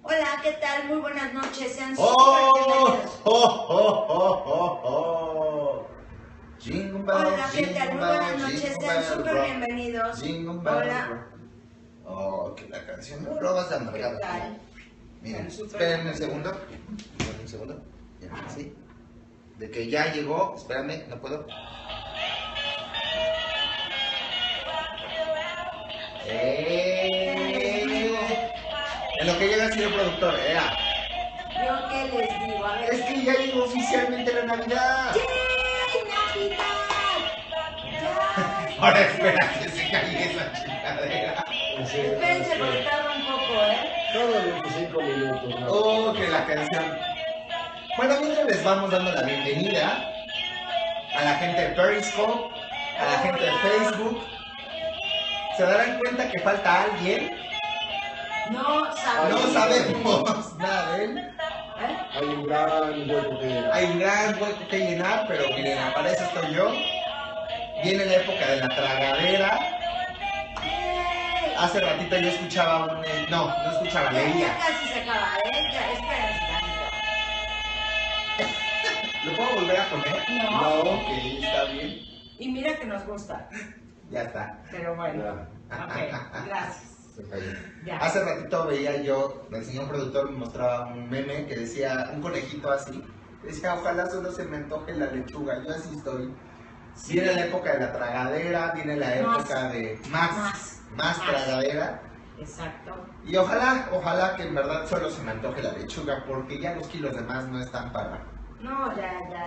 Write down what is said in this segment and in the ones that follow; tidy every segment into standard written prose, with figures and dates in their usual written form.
Hola, ¿qué tal? Muy buenas noches, sean ¡Oh! súper bienvenidos. ¡Oh, oh, oh, oh, oh! Jingle bell, Hola, ¿qué tal? Muy jingle buenas bell, noches, jingle sean bell súper rock. bienvenidos. Jingle bell Hola, rock. Oh, que la canción no lo vas a ¿qué amargar. tal? Miren, Sean súper espérenme un bienvenidos. segundo. Espérenme un segundo. Ya, ¿sí? De que ya llegó, espérame, no puedo. En lo que llega el señor productor, ¿Yo qué les digo? A ver. Es que ya llegó oficialmente la Navidad. ¡Yay, Navidad! ¡Ya! Ahora espera que se caiga esa chingadera. Espérense porque tarda un poco, ¿eh? Cada 25 minutos. ¿No? Oh, que la canción. Bueno, mientras les vamos dando la bienvenida a la gente de Periscope, a la gente de Facebook. ¿Se darán cuenta que falta alguien? No sabemos. No sabemos nada de él. ¿Eh? Hay un gran hueco que llenar. Hay un gran hueco que llenar, pero miren, para eso estoy yo. Viene la época de la tragadera. ¡Yay! Hace ratito yo escuchaba un... no escuchaba, Ya leía. casi se acaba, ¿eh? Ya, espérense tantito. ¿Lo puedo volver a poner? No. Ok, está bien. Y mira que nos gusta. Ya está. Pero bueno. Ya, Ok, gracias. se cayó. Ya. Hace ratito veía yo, el señor productor me mostraba un meme que decía, un conejito así, decía, ojalá solo se me antoje la lechuga, yo así estoy. Viene la época de la tragadera, viene la época de más tragadera, Exacto. y ojalá que en verdad solo se me antoje la lechuga, porque ya los kilos de más no están para... No,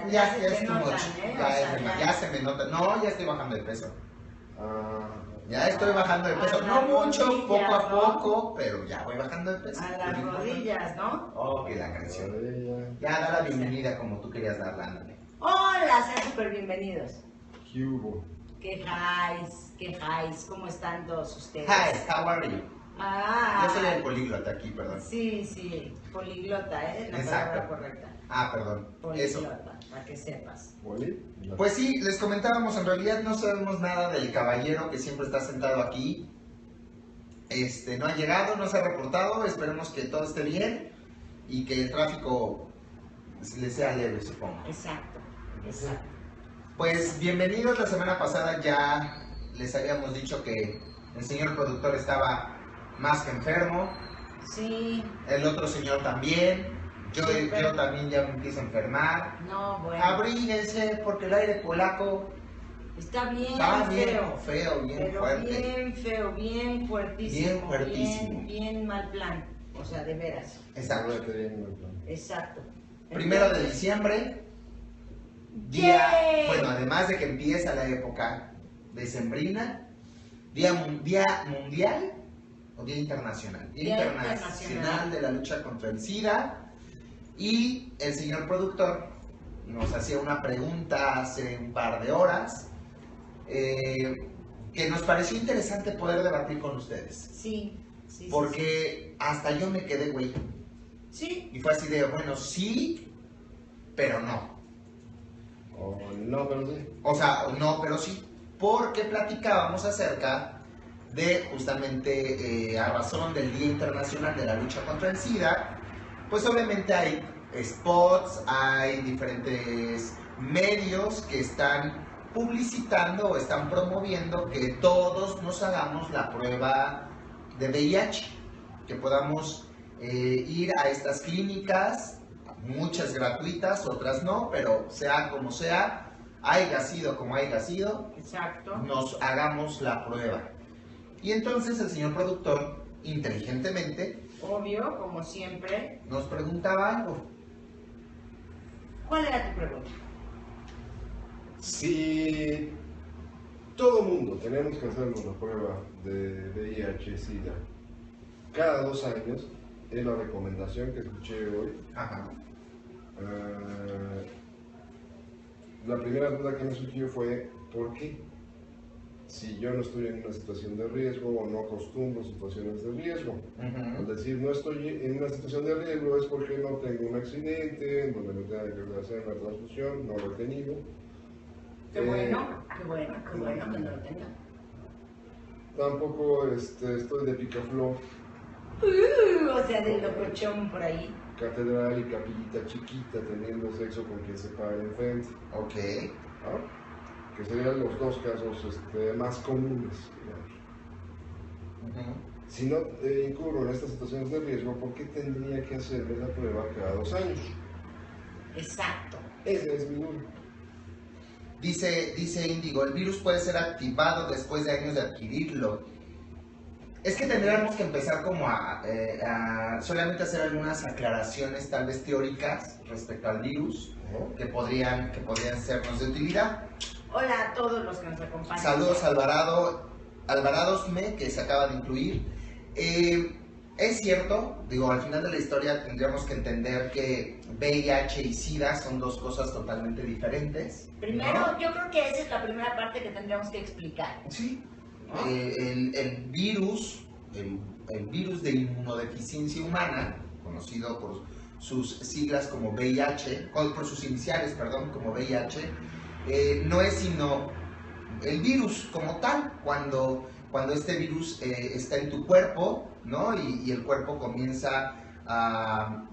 Ya se es te too notan, much, ¿eh? O ya, sea, ya se me nota, no, ya estoy bajando de peso. Ah, Ya estoy bajando de peso, A no las mucho, rodillas, poco a ¿no? poco, pero ya voy bajando de peso. A las rodillas, ¿no? Oh, que la canción. ya. Ya, da la bienvenida como tú querías darla, ándale. Hola, sean súper bienvenidos. ¿Qué hubo? Quejáis, ¿cómo están todos ustedes? Hi, how are you? Ah, Yo soy el políglota aquí, perdón. sí, poliglota, ¿eh? La Exacto. palabra correcta. Ah, perdón, eso. Poliglota, para que sepas. ¿Poli? Pues sí, les comentábamos, en realidad no sabemos nada del caballero que siempre está sentado aquí. No ha llegado, no se ha reportado, esperemos que todo esté bien y que el tráfico le sea leve, supongo. Exacto. Pues bienvenidos, la semana pasada ya les habíamos dicho que el señor productor estaba más que enfermo, Sí, el otro señor también, yo Súper. también ya me empiezo a enfermar. no, bueno. Abríguense porque el aire polaco Está bien está bien feo. bien Pero fuerte. bien feo, bien fuertísimo. Bien fuertísimo. Bien mal plan. O sea, de veras. Exacto. Exacto. Primero de diciembre, día, ¡Yay! bueno, además de que empieza la época decembrina, día mundial o día internacional. Día Día internacional de la lucha contra el SIDA. Y el señor productor nos hacía una pregunta hace un par de horas que nos pareció interesante poder debatir con ustedes. Sí. Porque hasta yo me quedé, güey. Sí. Y fue así de, bueno, sí, pero no. Oh, no, pero sí. O sea, no, pero sí. Porque platicábamos acerca de justamente a razón del Día Internacional de la Lucha contra el SIDA, pues obviamente hay spots, hay diferentes medios que están publicitando o están promoviendo que todos nos hagamos la prueba de VIH, que podamos ir a estas clínicas, muchas gratuitas, otras no, pero sea como sea, haya sido como haya sido, Exacto. nos hagamos la prueba. Y entonces el señor productor, inteligentemente, Obvio, como siempre. nos preguntaba algo. ¿Cuál era tu pregunta? Si todo mundo tenemos que hacernos la prueba de VIH-Sida cada 2 años, es la recomendación que escuché hoy. Ajá. La primera duda que me surgió fue, ¿por qué? Si yo no estoy en una situación de riesgo o no acostumbro situaciones de riesgo. Ujú. Al decir no estoy en una situación de riesgo es porque no tengo un accidente en donde me tenga que hacer una transfusión, no lo he tenido. Qué bueno que no lo tenga. Tampoco estoy de picaflor O sea, del locochón por ahí. Catedral y capillita chiquita teniendo sexo con quien se para enfrente. Ok. ¿Ah? Que serían los dos casos más comunes, digamos. Ujú. Si no incurro en estas situaciones de riesgo, ¿por qué tendría que hacerme la prueba cada 2 años? Exacto. Ese es mi duda. Dice Índigo, el virus puede ser activado después de años de adquirirlo. Es que tendríamos que empezar como a solamente hacer algunas aclaraciones tal vez teóricas respecto al virus ¿No? que podrían sernos de utilidad. Hola a todos los que nos acompañan. Saludos a Alvaradosme, que se acaba de incluir. Es cierto, digo, al final de la historia tendríamos que entender que VIH y SIDA son dos cosas totalmente diferentes. Primero, ¿no? yo creo que esa es la primera parte que tendríamos que explicar. Sí. ¿No? El virus de inmunodeficiencia humana, conocido por sus siglas como VIH, por sus iniciales, perdón, como VIH, no es sino el virus como tal, cuando este virus está en tu cuerpo, ¿no? Y el cuerpo comienza a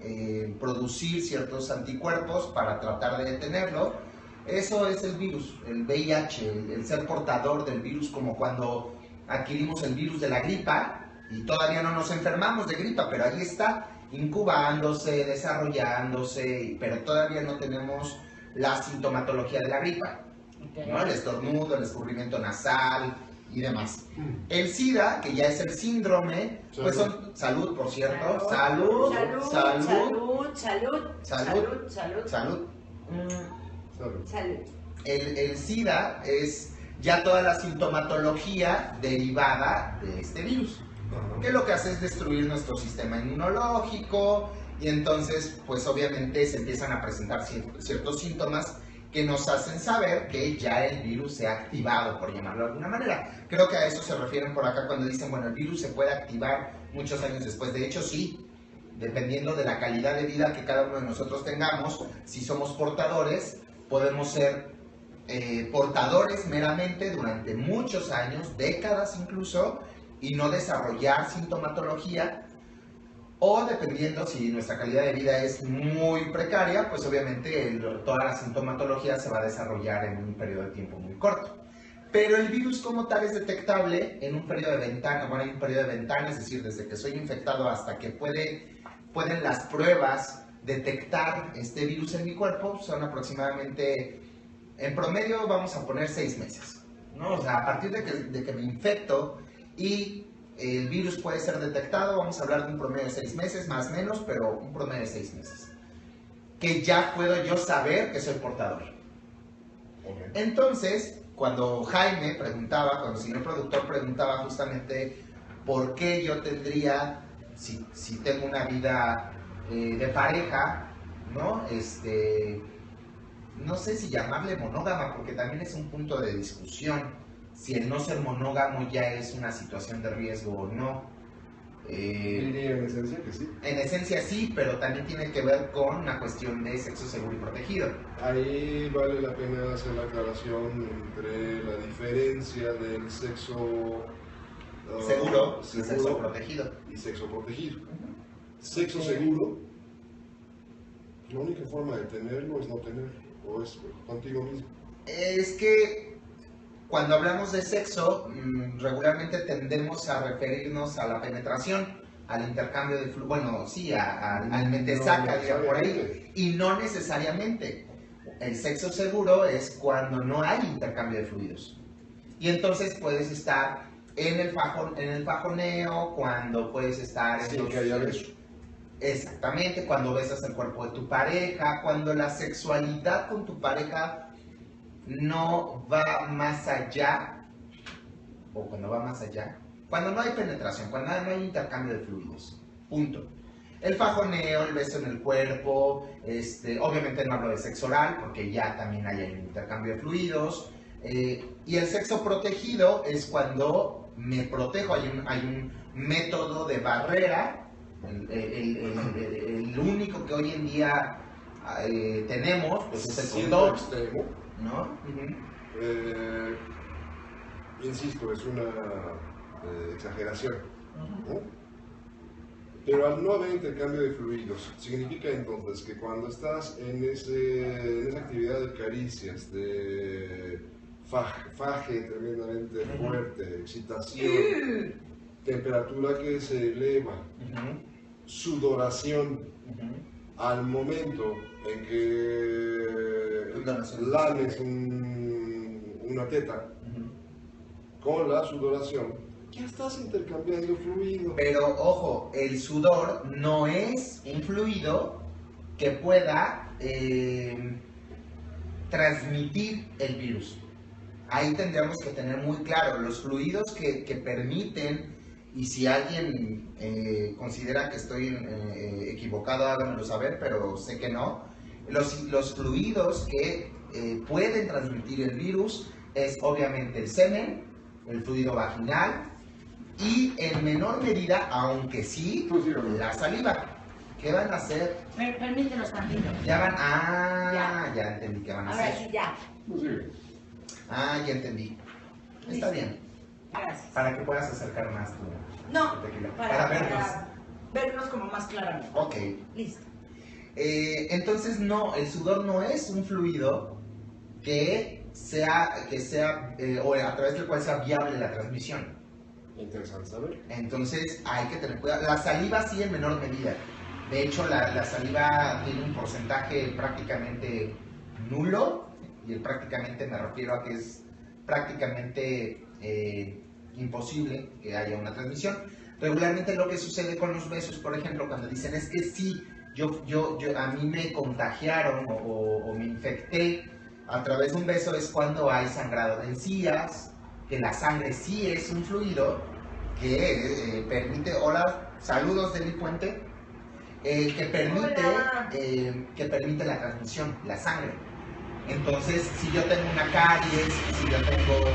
producir ciertos anticuerpos para tratar de detenerlo. Eso es el virus, el VIH, el ser portador del virus, como cuando adquirimos el virus de la gripa y todavía no nos enfermamos de gripa, pero ahí está, incubándose, desarrollándose, pero todavía no tenemos la sintomatología de la gripa, Ok. ¿no? El estornudo, el escurrimiento nasal y demás. El SIDA, que ya es el síndrome, pues son, salud, por cierto, salud. Salud. El SIDA es ya toda la sintomatología derivada de este virus, que lo que hace es destruir nuestro sistema inmunológico y entonces pues obviamente se empiezan a presentar ciertos síntomas que nos hacen saber que ya el virus se ha activado, por llamarlo de alguna manera. Creo que a eso se refieren por acá cuando dicen, bueno, el virus se puede activar muchos años después. De hecho, sí, dependiendo de la calidad de vida que cada uno de nosotros tengamos, si somos portadores, podemos ser portadores meramente durante muchos años, décadas incluso, y no desarrollar sintomatología, o dependiendo si nuestra calidad de vida es muy precaria, pues obviamente toda la sintomatología se va a desarrollar en un periodo de tiempo muy corto. Pero el virus como tal es detectable en un periodo de ventana, bueno, hay un periodo de ventana, es decir, desde que soy infectado hasta que pueden las pruebas detectar este virus en mi cuerpo, son aproximadamente, en promedio vamos a poner 6 meses, ¿no? O sea, a partir de que me infecto y el virus puede ser detectado, vamos a hablar de un promedio de 6 meses, más o menos, pero un promedio de 6 meses. Que ya puedo yo saber que soy portador. Okay. Entonces, cuando Jaime preguntaba, cuando el señor productor preguntaba justamente por qué yo tendría, si tengo una vida de pareja, ¿no? No sé si llamarle monógama, porque también es un punto de discusión. Si el no ser monógamo ya es una situación de riesgo o no. Diría en esencia que sí. En esencia sí, pero también tiene que ver con una cuestión de sexo seguro y protegido. Ahí vale la pena hacer la aclaración entre la diferencia del sexo Seguro y sexo protegido. y sexo protegido. Sexo seguro, la única forma de tenerlo es no tenerlo, o es contigo mismo. Es que cuando hablamos de sexo, regularmente tendemos a referirnos a la penetración, al intercambio de fluidos, bueno, sí, al mete-saca, diría por ahí, y no necesariamente. El sexo seguro es cuando no hay intercambio de fluidos. Y entonces puedes estar en el fajoneo, cuando puedes estar en Sin que haya beso. Exactamente, cuando besas el cuerpo de tu pareja, cuando la sexualidad con tu pareja no va más allá, o cuando va más allá, cuando no hay penetración, cuando no hay intercambio de fluidos, punto. El fajoneo, el beso en el cuerpo, obviamente no hablo de sexo oral, porque ya también hay un intercambio de fluidos, y el sexo protegido es cuando me protejo, hay un método de barrera, el único que hoy en día tenemos, pues es el Siendo condón, extremo, ¿no? insisto, es una exageración, ¿no? Pero al no haber intercambio de fluidos, significa entonces que cuando estás en esa actividad de caricias, de faje tremendamente fuerte, excitación, temperatura que se eleva, sudoración, al momento en que lames una teta, con la sudoración, ya estás intercambiando fluido. Pero ojo, el sudor no es un fluido que pueda transmitir el virus. Ahí tendríamos que tener muy claro los fluidos que permiten, y si alguien considera que estoy equivocado, háganmelo saber, pero sé que no. Los fluidos que pueden transmitir el virus es obviamente el semen, el fluido vaginal, y en menor medida, aunque sí, la saliva. ¿Qué van a hacer? Permítenos tantito. Ya van. Ya entendí qué van a Ahora hacer. sí, ya. Ya entendí. Está bien. Gracias. Para que puedas acercar más tu No, tequila. para vernos. vernos como más claramente. Ok. Listo. Entonces, no, el sudor no es un fluido que sea o a través del cual sea viable la transmisión. Interesante saber. Entonces hay que tener cuidado. La saliva sí en menor medida. De hecho, la saliva tiene un porcentaje prácticamente nulo, y el prácticamente me refiero a que es prácticamente imposible que haya una transmisión. Regularmente lo que sucede con los besos, por ejemplo, cuando dicen es que sí, a mí me contagiaron o me infecté a través de un beso, es cuando hay sangrado de encías, que la sangre sí es un fluido que permite, hola, saludos de mi puente, que permite la transmisión, la sangre. Entonces, si yo tengo una caries, si yo tengo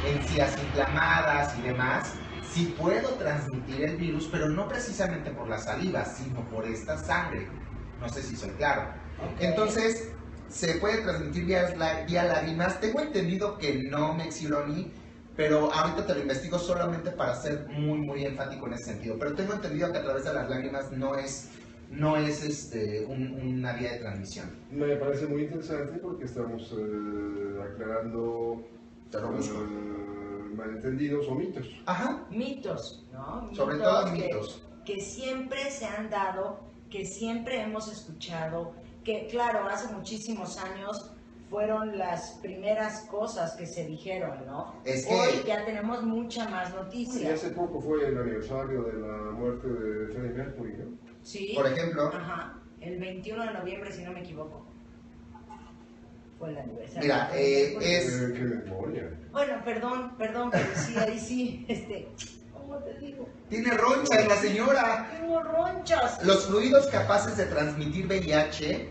encías inflamadas y demás, sí puedo transmitir el virus, pero no precisamente por la saliva, sino por esta sangre. No sé si soy claro. Okay. Entonces, se puede transmitir vía lágrimas. Tengo entendido que no me exhibió a mí, pero ahorita te lo investigo solamente para ser muy, muy enfático en ese sentido. Pero tengo entendido que a través de las lágrimas no es una vía de transmisión. Me parece muy interesante porque estamos aclarando malentendidos o mitos. Ajá. Mitos, ¿no? Sobre todo mitos. Que siempre se han dado, que siempre hemos escuchado, que claro, hace muchísimos años fueron las primeras cosas que se dijeron, ¿no? Es que hoy ya tenemos mucha más Y noticia. hace poco fue el aniversario de la muerte de Freddie Mercury, ¿no? Sí. por ejemplo, Ajá. El 21 de noviembre, si no me equivoco. Fue el aniversario. mira, Qué memoria. Bueno, perdón, pero sí, ahí sí, ¿cómo te digo? tiene ronchas la señora. Tengo ronchas. Los fluidos capaces de transmitir VIH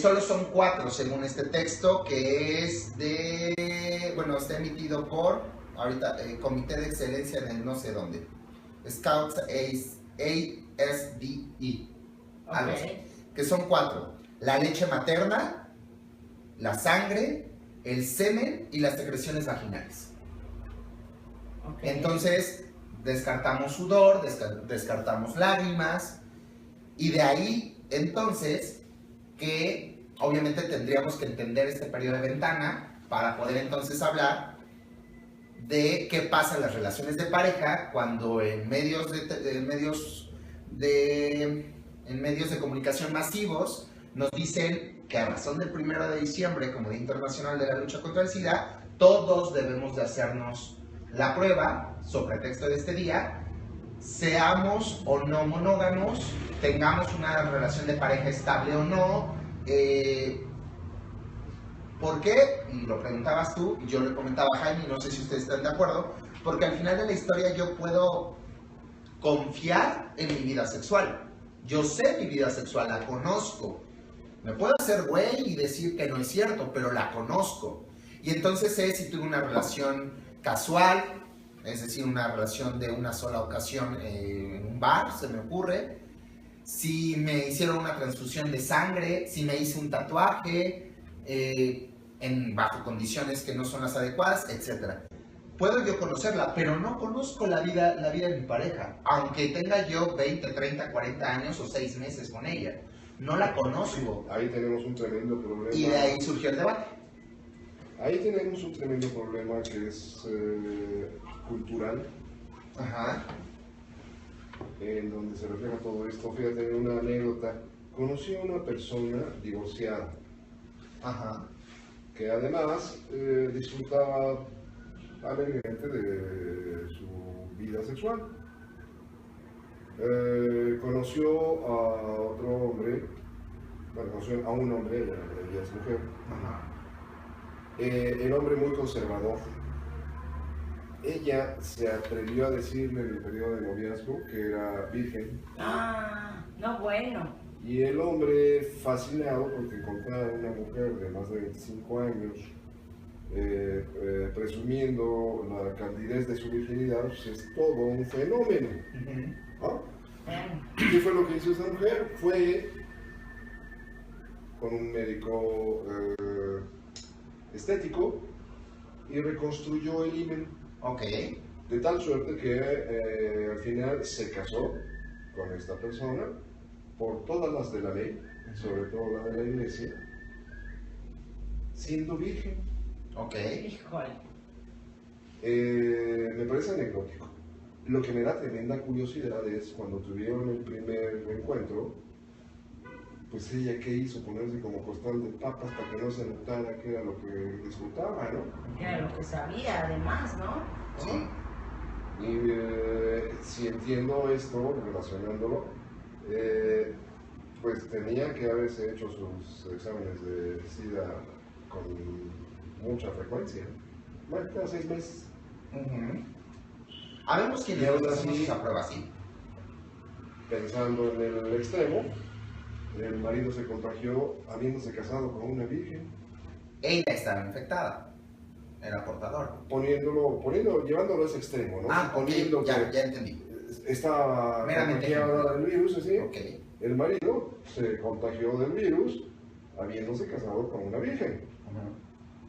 solo son 4 según este texto, que es está emitido por, ahorita, Comité de Excelencia en el no sé dónde, Scouts ASDE, algo así, que son 4: la leche materna, la sangre, el semen y las secreciones vaginales. Okay. Entonces, descartamos sudor, descartamos lágrimas, y de ahí, entonces, que obviamente tendríamos que entender este periodo de ventana para poder entonces hablar de qué pasa en las relaciones de pareja cuando en medios de comunicación masivos nos dicen que a razón del 1 de diciembre, como Día Internacional de la Lucha contra el SIDA, todos debemos de hacernos la prueba, sobre pretexto de este día, seamos o no monógamos, tengamos una relación de pareja estable o no. ¿Por qué? Y lo preguntabas tú, y yo le comentaba a Jaime, no sé si ustedes están de acuerdo, porque al final de la historia yo puedo confiar en mi vida sexual. Yo sé mi vida sexual, la conozco. Me puedo hacer güey y decir que no es cierto, pero la conozco. Y entonces sé si tuve una relación casual, es decir, una relación de una sola ocasión en un bar, se me ocurre, si me hicieron una transfusión de sangre, si me hice un tatuaje, bajo condiciones que no son las adecuadas, etc. puedo yo conocerla, pero no conozco la vida de mi pareja, aunque tenga yo 20, 30, 40 años o 6 meses con ella. No la conozco. Ahí tenemos un tremendo problema. Y de ahí surgió el debate. Ahí tenemos un tremendo problema que es cultural, Ajá. en donde se refleja todo esto. Fíjate, una anécdota. Conocí a una persona divorciada, Ajá. que además disfrutaba alegremente de su vida sexual. Conoció a otro hombre, bueno, conoció a un hombre, ella es mujer. Ajá. El hombre muy conservador. Ella se atrevió a decirle en el periodo de noviazgo que era virgen. No, bueno. Y el hombre, fascinado porque encontraba una mujer de más de 25 años, presumiendo la candidez de su virginidad, pues es todo un fenómeno. ¿No? ¿Qué fue lo que hizo esa mujer? Fue con un médico estético y reconstruyó el himen. Ok. De tal suerte que al final se casó con esta persona por todas las de la ley, sobre todo la de la iglesia, siendo virgen. Ok. Híjole. Me parece anecdótico. Lo que me da tremenda curiosidad es cuando tuvieron el primer encuentro, pues ella qué hizo, ponerse como costal de papas para que no se notara que era lo que disfrutaba, ¿no? Que era lo que sabía, además, ¿no? Sí. Y si entiendo esto, relacionándolo, pues tenía que haberse hecho sus exámenes de SIDA con mucha frecuencia. Bueno, cada 6 meses. Habemos quienes Y aún no hacemos así- esa prueba así. Pensando en el extremo, el marido se contagió habiéndose casado con una virgen, Ella estaba infectada. Era portador. llevándolo a ese extremo, ¿no? Ok, Suponiendo ya que entendí. estaba Meramente contagiada del virus, así. Ok. El marido se contagió del virus habiéndose casado con una virgen.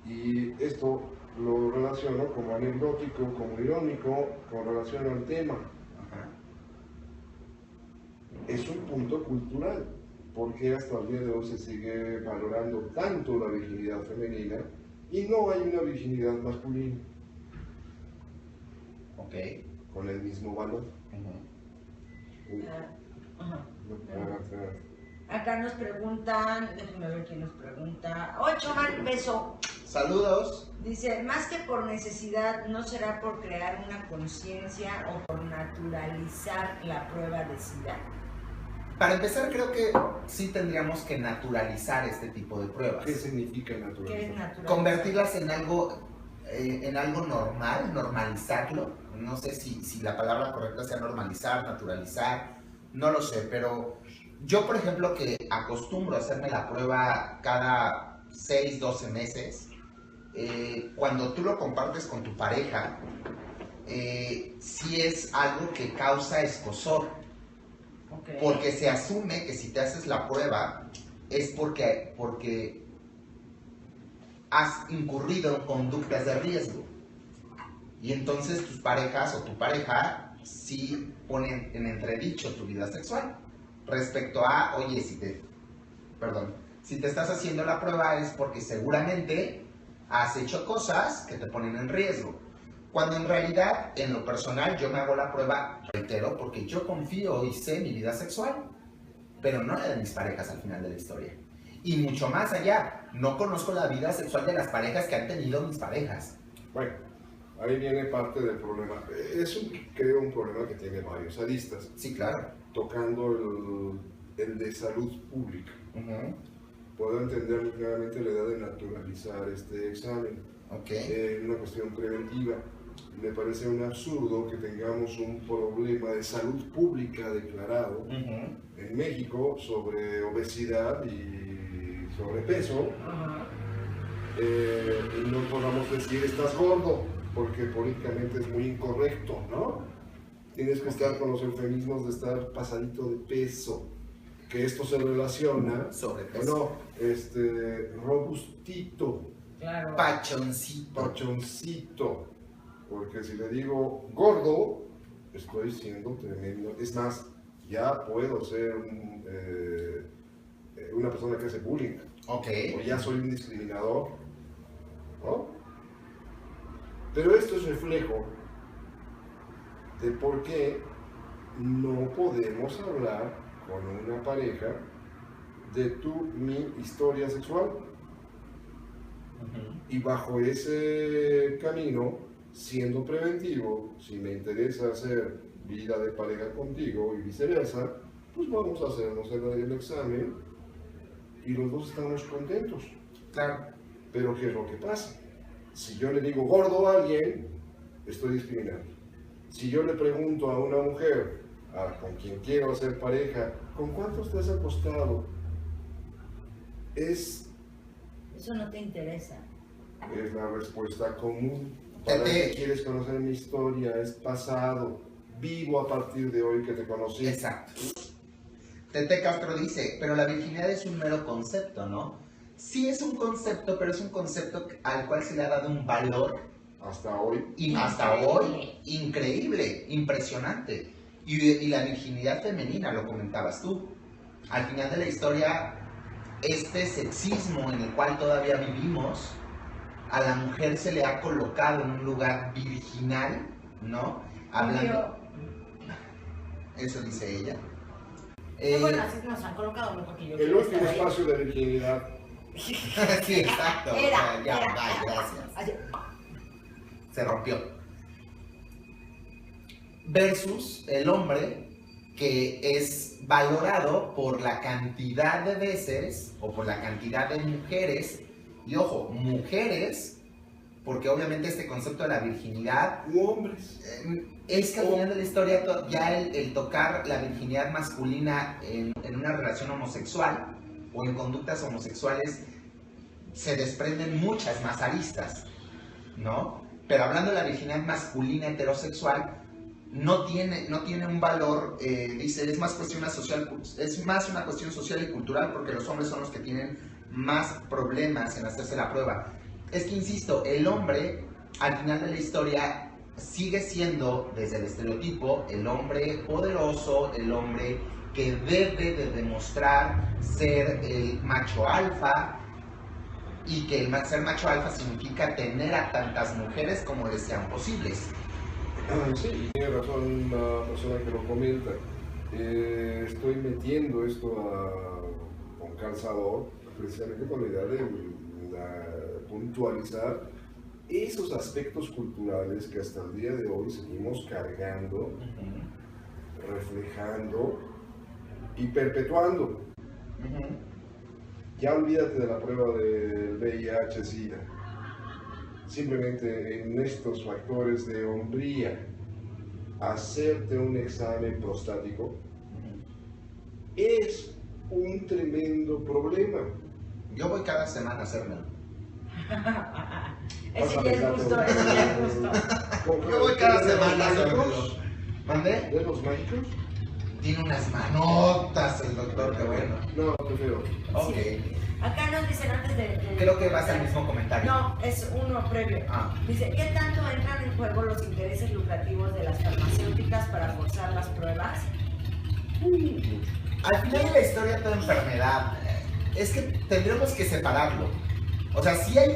Y esto lo relaciono como anecdótico, como irónico, con relación al tema. Ajá. Es un punto cultural, porque hasta el día de hoy se sigue valorando tanto la virginidad femenina y no hay una virginidad masculina Ok. con el mismo valor. Ajá. No, Acá nos preguntan, déjenme ver quién nos pregunta. ¡Ocho, mal beso! Saludos. Dice, más que por necesidad, ¿no será por crear una conciencia o por naturalizar la prueba de SIDA? Para empezar, creo que sí tendríamos que naturalizar este tipo de pruebas. ¿Qué significa ¿Qué es naturaleza? naturalizar? Convertirlas en algo normal, normalizarlo. No sé si la palabra correcta sea normalizar, naturalizar, no lo sé, pero yo, por ejemplo, que acostumbro a hacerme la prueba cada 6, 12 meses, cuando tú lo compartes con tu pareja, sí es algo que causa escozor. Ok. Porque se asume que si te haces la prueba es porque has incurrido en conductas de riesgo. Y entonces tus parejas o tu pareja sí ponen en entredicho tu vida sexual. Respecto a, oye, si te estás haciendo la prueba es porque seguramente has hecho cosas que te ponen en riesgo. Cuando en realidad, en lo personal, yo me hago la prueba, reitero, porque yo confío y sé mi vida sexual, pero no la de mis parejas al final de la historia. Y mucho más allá, no conozco la vida sexual de las parejas que han tenido mis parejas. Bueno, ahí viene parte del problema. Es creo un problema que tiene varios aristas, Sí, claro. tocando el de salud pública. Puedo entender claramente la idea de naturalizar este examen. Ok. Una cuestión preventiva. Me parece un absurdo que tengamos un problema de salud pública declarado en México sobre obesidad y sobrepeso. Ajá. Y no podamos decir estás gordo, porque políticamente es muy incorrecto, ¿no? Tienes que estar con los eufemismos de estar pasadito de peso, que esto se relaciona, Sobrepeso. robustito, Claro. Pachoncito. pachoncito. Porque si le digo gordo, estoy siendo tremendo. Es más, ya puedo ser una persona que hace bullying. Ok. O ya soy un discriminador, ¿no? Pero esto es reflejo de por qué no podemos hablar con una pareja de mi historia sexual. Y bajo ese camino, siendo preventivo, si me interesa hacer vida de pareja contigo y viceversa, pues vamos a hacernos el examen y los dos estamos contentos. Claro. Pero ¿qué es lo que pasa? Si yo le digo gordo a alguien, estoy discriminando. Si yo le pregunto a una mujer con quien quiero hacer pareja, ¿con cuántos te has acostado? Eso no te interesa. Es la respuesta común. ¿Para qué quieres conocer mi historia? Es pasado. Vivo a partir de hoy que te conocí. Exacto. Tete Castro dice, pero la virginidad es un mero concepto, ¿no? Sí es un concepto, pero es un concepto al cual se le ha dado un valor. Hasta hoy. Y hasta hoy, increíble, impresionante. Y la virginidad femenina, lo comentabas tú. Al final de la historia, este sexismo en el cual todavía vivimos, a la mujer se le ha colocado en un lugar virginal, ¿no? Hablando... Eso dice ella. Bueno, así nos han colocado, ¿no? Porque yo el último espacio de virginidad. Sí, exacto. Era, gracias. Se rompió. Versus el hombre que es valorado por la cantidad de veces o por la cantidad de mujeres, y ojo, mujeres, porque obviamente este concepto de la virginidad, hombres, es que al final de la historia ya el tocar la virginidad masculina en una relación homosexual o en conductas homosexuales se desprenden muchas más aristas, ¿no? Pero hablando de la virginidad masculina heterosexual, no tiene un valor, dice, es más una cuestión social y cultural porque los hombres son los que tienen más problemas en hacerse la prueba. Es que, insisto, el hombre, al final de la historia, sigue siendo, desde el estereotipo, el hombre poderoso, el hombre que debe de demostrar ser el macho alfa, y que el ser macho alfa significa tener a tantas mujeres como les sean posibles. Sí, tiene razón la persona que lo comenta. Estoy metiendo esto con calzador, precisamente con la idea de puntualizar esos aspectos culturales que hasta el día de hoy seguimos cargando, reflejando y perpetuando. Ya olvídate de la prueba del VIH-Sida. Simplemente en estos factores de hombría, hacerte un examen prostático es un tremendo problema. Yo voy cada semana a hacérmelo. Ese ya es justo, Yo voy cada semana a hacérmelo. ¿Mande? ¿De los mágicos? Tiene unas manotas el doctor, qué bueno. No, prefiero. Ok. Acá nos dicen antes de... Creo que va a ser el mismo comentario. No, es uno previo. Dice, ¿qué tanto entran en juego los intereses lucrativos de las farmacéuticas para forzar las pruebas? Al final de la historia, toda enfermedad, es que tendremos que separarlo. O sea, si hay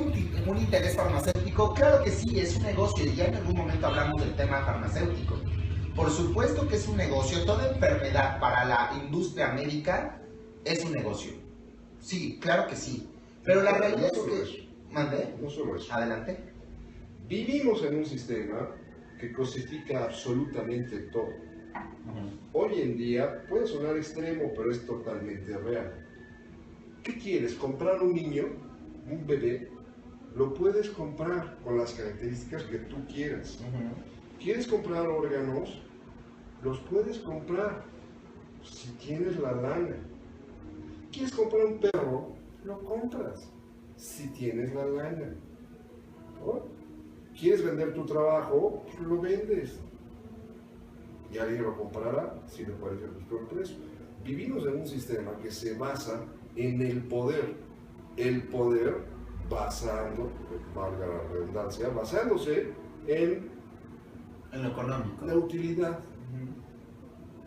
un interés farmacéutico, claro que sí, es un negocio, y ya en algún momento hablamos del tema farmacéutico. Por supuesto que es un negocio, toda enfermedad para la industria médica es un negocio. Sí, claro que sí. Pero la realidad es que... ¿Mandé? No solo eso. Adelante. Vivimos en un sistema que cosifica absolutamente todo. Hoy en día puede sonar extremo, pero es totalmente real. ¿Qué quieres? ¿Comprar un niño? ¿Un bebé? Lo puedes comprar con las características que tú quieras. ¿Quieres comprar órganos? Los puedes comprar si tienes la lana. ¿Quieres comprar un perro? Lo compras si tienes la lana. ¿No? ¿Quieres vender tu trabajo? Pues lo vendes. Y alguien lo comprará si le parece justo el precio. Vivimos en un sistema que se basa en el poder. El poder valga la redundancia, basándose en En lo económico. La utilidad.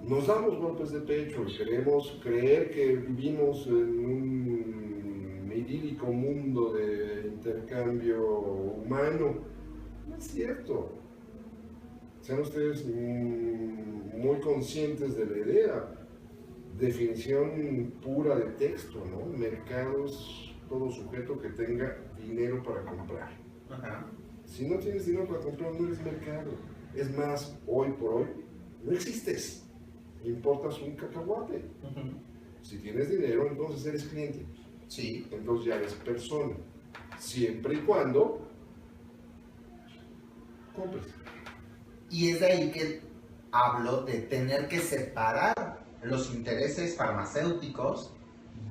Nos damos golpes de pecho y queremos creer que vivimos en un idílico mundo de intercambio humano. No es cierto. Sean ustedes muy conscientes de la idea. Definición pura de texto, ¿no? Mercados, todo sujeto que tenga dinero para comprar. Ajá. Si no tienes dinero para comprar, no eres mercado. Es más, hoy por hoy, no existes. Importas un cacahuate. Si tienes dinero, entonces eres cliente. Sí. Entonces ya eres persona. Siempre y cuando compres. Y es de ahí que hablo de tener que separar los intereses farmacéuticos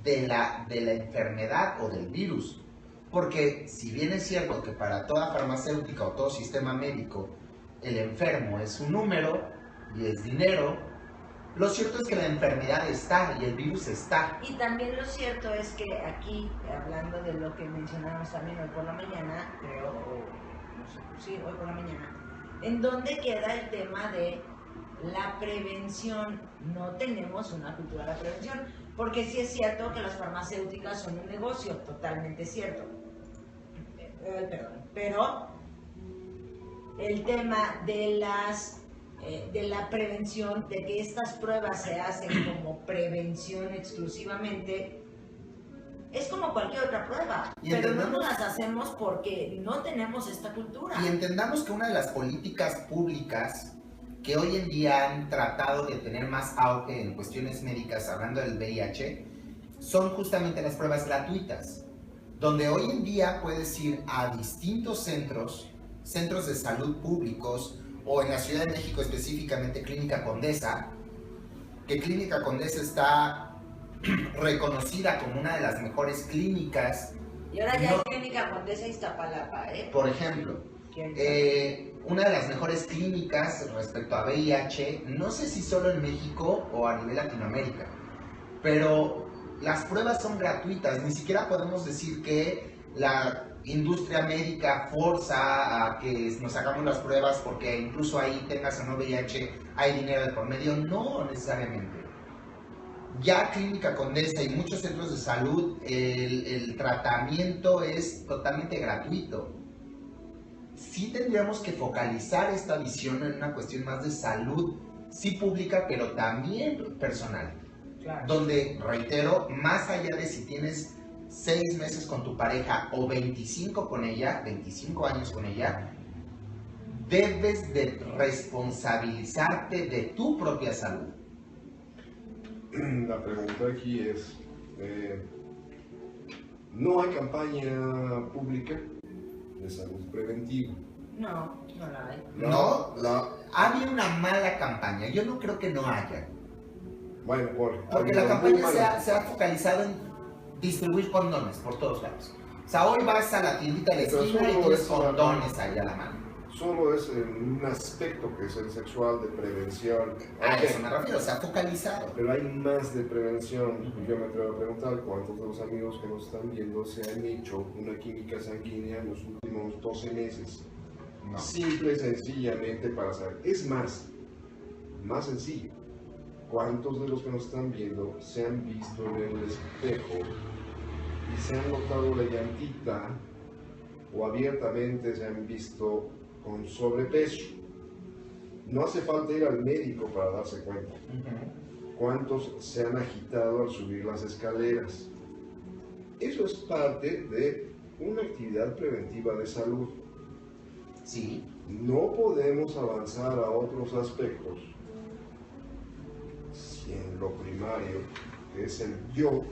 de la enfermedad o del virus. Porque si bien es cierto que para toda farmacéutica o todo sistema médico el enfermo es un número y es dinero, lo cierto es que la enfermedad está y el virus está. Y también lo cierto es que aquí, hablando de lo que mencionamos también hoy por la mañana, creo, o no sé, sí, hoy por la mañana, en donde queda el tema de la prevención. No tenemos una cultura de la prevención, porque sí es cierto que las farmacéuticas son un negocio, totalmente cierto. Perdón, pero el tema de la prevención, de que estas pruebas se hacen como prevención exclusivamente, es como cualquier otra prueba, pero no nos las hacemos porque no tenemos esta cultura. Y entendamos que una de las políticas públicas que hoy en día han tratado de tener más auge en cuestiones médicas, hablando del VIH, son justamente las pruebas gratuitas, donde hoy en día puedes ir a distintos centros de salud públicos, o en la Ciudad de México específicamente Clínica Condesa, que Clínica Condesa está reconocida como una de las mejores clínicas. Y ahora ya hay Clínica Condesa Iztapalapa, por ejemplo, una de las mejores clínicas respecto a VIH, no sé si solo en México o a nivel Latinoamérica, pero las pruebas son gratuitas. Ni siquiera podemos decir que la industria médica forza a que nos hagamos las pruebas porque incluso ahí tengas o no VIH, hay dinero de por medio. No necesariamente. Ya Clínica Condesa y muchos centros de salud, el tratamiento es totalmente gratuito. Sí tendríamos que focalizar esta visión en una cuestión más de salud, sí pública, pero también personal. Claro. Donde, reitero, más allá de si tienes 6 meses con tu pareja o 25 con ella, 25 años con ella, debes de responsabilizarte de tu propia salud. La pregunta aquí es, ¿no hay campaña pública de salud preventiva? No, no la hay. Había una mala campaña, yo no creo que no haya. Bueno, porque la campaña se ha focalizado en distribuir condones por todos lados. O sea, hoy vas a la tiendita de la esquina y tienes condones ahí a la mano. Solo es un aspecto que es el sexual de prevención. A eso me refiero, se ha focalizado. Pero hay más de prevención. Yo me atrevo a preguntar cuántos de los amigos que nos están viendo se han hecho una química sanguínea en los últimos 12 meses. No. Simple y sencillamente para saber. Es más sencillo. ¿Cuántos de los que nos están viendo se han visto en el espejo y se han notado la llantita o abiertamente se han visto con sobrepeso? No hace falta ir al médico para darse cuenta. ¿Cuántos se han agitado al subir las escaleras? Eso es parte de una actividad preventiva de salud. Sí. No podemos avanzar a otros aspectos si en lo primario, que es el yo,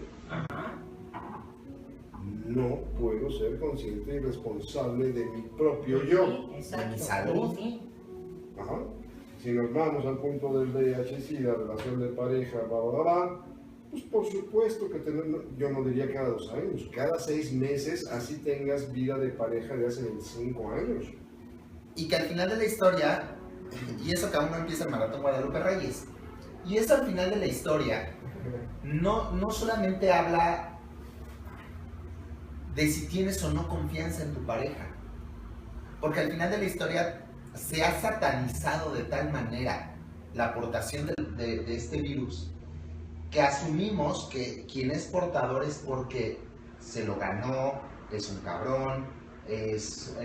no puedo ser consciente y responsable de mi propio yo. Exacto. De mi salud. Ajá. Si nos vamos al punto del VIH-Sida, relación de pareja, pues por supuesto que yo no diría cada 2 años, cada 6 meses, así tengas vida de pareja de hace 25 años. Y que al final de la historia, y eso que aún no empieza el Maratón Guadalupe Reyes, y eso al final de la historia no solamente habla de si tienes o no confianza en tu pareja, porque al final de la historia se ha satanizado de tal manera la aportación de este virus que asumimos que quien es portador es porque se lo ganó, es un cabrón, es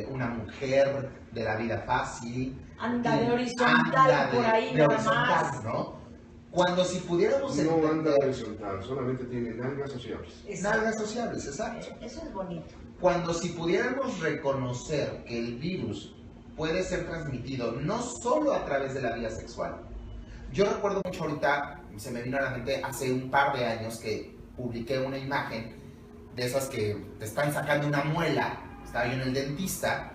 una mujer de la vida fácil. Anda de horizontal por ahí de nada horizontal, más. ¿no? Cuando si pudiéramos No anda entender... horizontal, solamente tiene nalgas sociables. Nalgas sociables, exacto. Eso es bonito. Cuando si pudiéramos reconocer que el virus puede ser transmitido no solo a través de la vía sexual. Yo recuerdo mucho ahorita, se me vino a la mente hace un par de años que publiqué una imagen de esas que te están sacando una muela. Estaba yo en el dentista,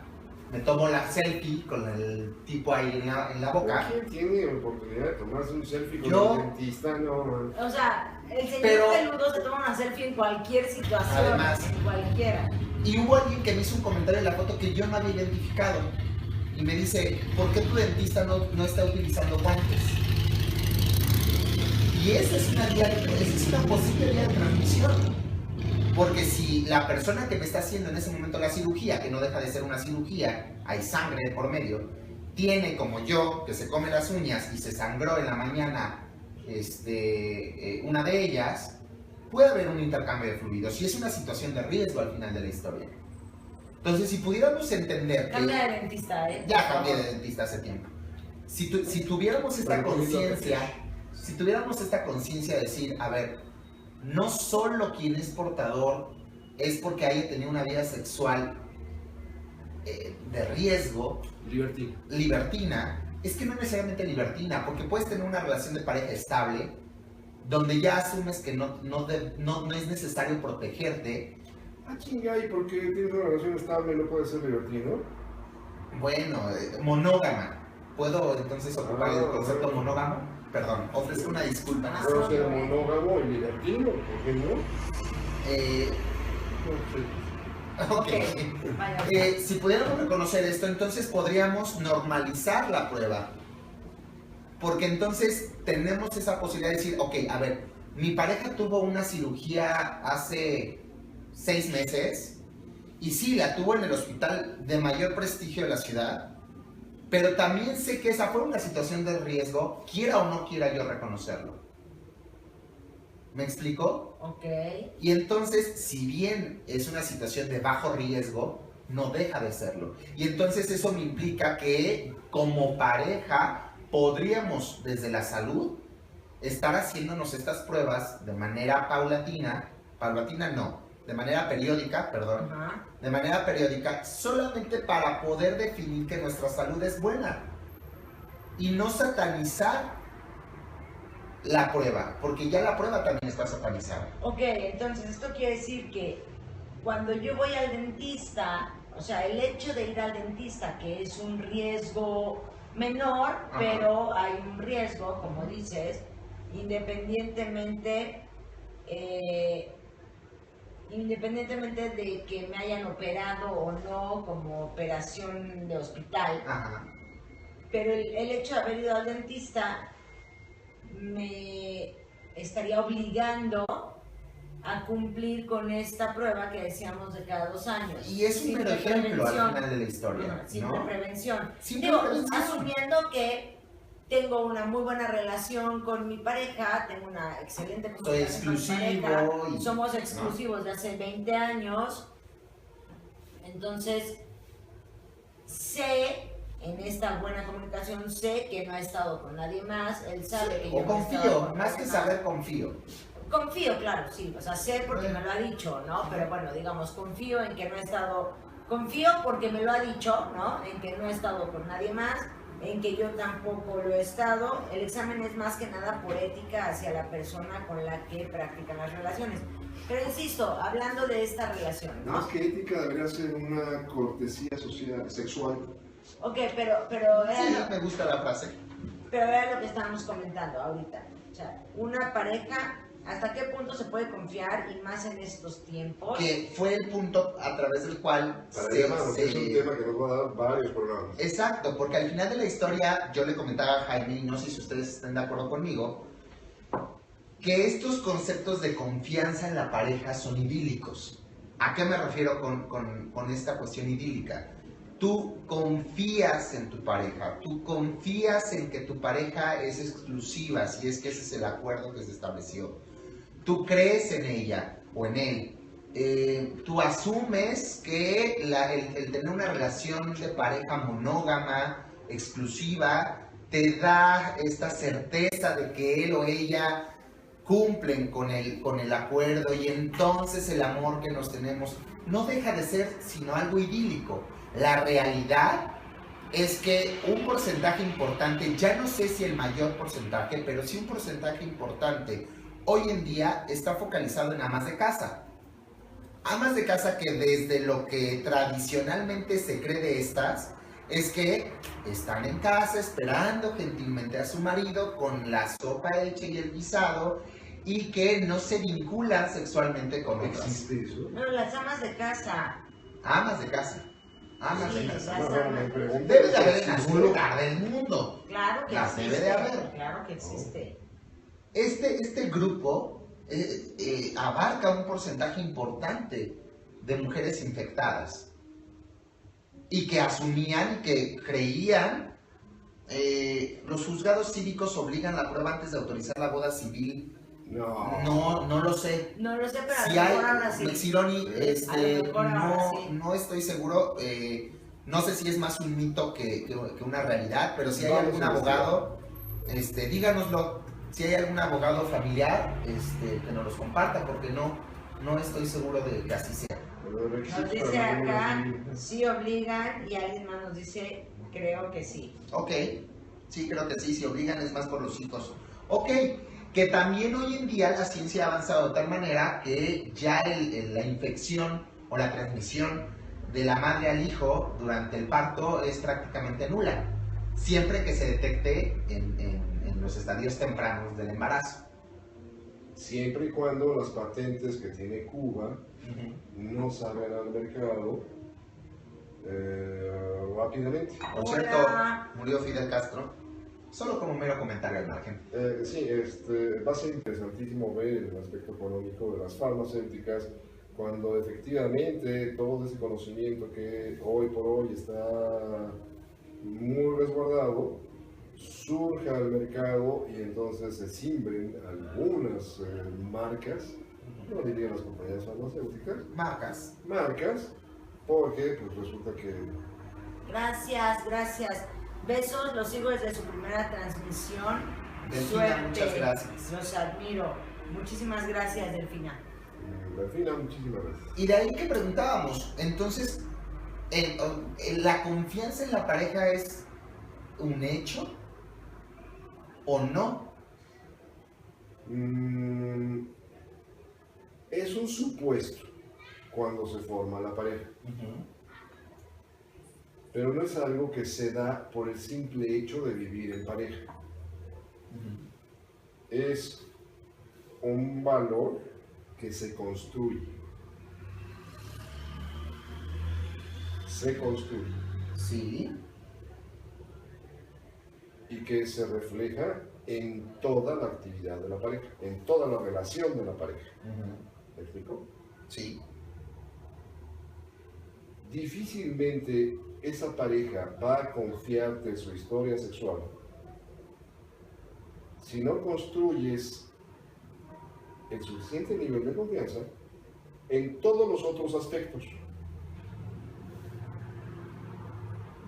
me tomo la selfie con el tipo ahí en la boca. ¿Quién tiene oportunidad de tomarse un selfie con Yo- el dentista? No, man. O sea, el señor Pero- peludo se toma una selfie en cualquier situación, Además- en cualquiera. Y hubo alguien que me hizo un comentario en la foto que yo no había identificado. Y me dice, ¿por qué tu dentista no está utilizando guantes? Y esa es una posible vía de transmisión. Porque si la persona que me está haciendo en ese momento la cirugía, que no deja de ser una cirugía, hay sangre de por medio, tiene como yo, que se come las uñas y se sangró en la mañana una de ellas, puede haber un intercambio de fluidos y es una situación de riesgo al final de la historia. Entonces, si pudiéramos entender que... Cambia de dentista, ¿eh? Ya cambié de dentista hace tiempo. Si tuviéramos esta conciencia, si tuviéramos esta conciencia de decir, a ver, no solo quien es portador es porque haya tenido una vida sexual de riesgo, libertina, es que no necesariamente libertina, porque puedes tener una relación de pareja estable, donde ya asumes que no es necesario protegerte. Ah, chinga, ¿y por qué tienes una relación estable no puede ser libertino? Bueno, monógama. ¿Puedo entonces ocupar el concepto bueno. monógamo? Perdón, ofrezco una disculpa. en este Puedo ser bueno. monógamo y libertino, ¿por qué no? Ok. Vaya. Si pudiéramos reconocer esto, entonces podríamos normalizar la prueba. Porque entonces tenemos esa posibilidad de decir, ok, a ver, mi pareja tuvo una cirugía hace 6 meses y sí, la tuvo en el hospital de mayor prestigio de la ciudad, pero también sé que esa fue una situación de riesgo, quiera o no quiera yo reconocerlo. ¿Me explico? Ok. Y entonces, si bien es una situación de bajo riesgo, no deja de serlo. Y entonces eso me implica que como pareja podríamos desde la salud estar haciéndonos estas pruebas de manera de manera periódica, perdón, Ajá. de manera periódica, solamente para poder definir que nuestra salud es buena y no satanizar la prueba, porque ya la prueba también está satanizada. Ok, entonces esto quiere decir que cuando yo voy al dentista, o sea, el hecho de ir al dentista, que es un riesgo menor, Ajá. pero hay un riesgo, como dices, independientemente de que me hayan operado o no como operación de hospital, Ajá. pero el hecho de haber ido al dentista me estaría obligando a cumplir con esta prueba que decíamos de cada 2 años. Y es un Simple mero ejemplo al prevención. final de la historia, Ajá, simple ¿no? prevención. Simple Digo, prevención. asumiendo que tengo una muy buena relación con mi pareja, tengo una excelente Soy comunicación con mi exclusivo pareja, y- somos exclusivos de hace 20 años, entonces sé, en esta buena comunicación, sé que no ha estado con nadie más, él sabe que yo O no he estado confío, con más nadie que más. saber, confío. Confío, claro, sí, o sea, sé porque me lo ha dicho, ¿no? Pero bueno, digamos, confío en que no he estado, confío porque me lo ha dicho, ¿no? En que no he estado con nadie más, en que yo tampoco lo he estado. El examen es más que nada por ética hacia la persona con la que practican las relaciones. Pero insisto, hablando de esta relación, ¿no? Más que ética debería ser una cortesía social, sexual. Ok, pero Sí, era, me gusta la frase. pero era lo que estábamos comentando ahorita. O sea, una pareja, ¿hasta qué punto se puede confiar? Y más en estos tiempos. Que fue el punto a través del cual Para llamarnos, es un tema que nos va a dar varios programas. Exacto, porque al final de la historia yo le comentaba a Jaime, y no sé si ustedes están de acuerdo conmigo, que estos conceptos de confianza en la pareja son idílicos. ¿A qué me refiero con esta cuestión idílica? tú confías en tu pareja, tú confías en que tu pareja es exclusiva, si es que ese es el acuerdo que se estableció. Tú crees en ella o en él. Tú asumes que el tener una relación de pareja monógama, exclusiva, te da esta certeza de que él o ella cumplen con el acuerdo, y entonces el amor que nos tenemos no deja de ser sino algo idílico. La realidad es que un porcentaje importante, ya no sé si el mayor porcentaje, pero sí un porcentaje importante, hoy en día está focalizado en amas de casa. Amas de casa que desde lo que tradicionalmente se cree de estas, es que están en casa esperando gentilmente a su marido con la sopa hecha y el guisado, y que no se vinculan sexualmente con otras. ¿Existe eso? No, las amas de casa. Amas de casa. Amas de casa. las amas. Debe de haber en algún lugar del mundo. Claro que Las existe. debe de haber. Claro que existe. Este grupo abarca un porcentaje importante de mujeres infectadas y que asumían y que creían, los juzgados cívicos obligan la prueba antes de autorizar la boda civil. No lo sé. No lo sé, pero Si a lo hay, mejor ahora sí. Mexironi, A lo mejor ahora sí. no estoy seguro. No sé si es más un mito que una realidad, pero si hay algún abogado, díganoslo. Si hay algún abogado familiar, que nos los comparta, porque no estoy seguro de que así sea. Nos dice acá, sí obligan, y alguien más nos dice, creo que sí. Ok, sí, creo que sí, si obligan es más por los hijos. Ok, que también hoy en día la ciencia ha avanzado de tal manera que ya la infección o la transmisión de la madre al hijo durante el parto es prácticamente nula, siempre que se detecte en los estadios tempranos del embarazo. Siempre y cuando las patentes que tiene Cuba no salgan al mercado rápidamente. Por cierto, murió Fidel Castro. Solo como un mero comentario al margen. Sí, va a ser interesantísimo ver el aspecto económico de las farmacéuticas cuando efectivamente todo ese conocimiento que hoy por hoy está muy resguardado surja al mercado, y entonces se simbren algunas marcas, no diría las compañías farmacéuticas, marcas, porque pues resulta que... Gracias. Besos, los sigo desde su primera transmisión. Delfina, Suerte. muchas gracias. Los admiro. Muchísimas gracias, Delfina. Delfina, muchísimas gracias. Y de ahí que preguntábamos, entonces, ¿la confianza en la pareja es un hecho o no? Es un supuesto cuando se forma la pareja. Pero no es algo que se da por el simple hecho de vivir en pareja. Es un valor que se construye. Sí. Y que se refleja en toda la actividad de la pareja, en toda la relación de la pareja. ¿Me explico? Sí. Difícilmente esa pareja va a confiarte su historia sexual si no construyes el suficiente nivel de confianza en todos los otros aspectos.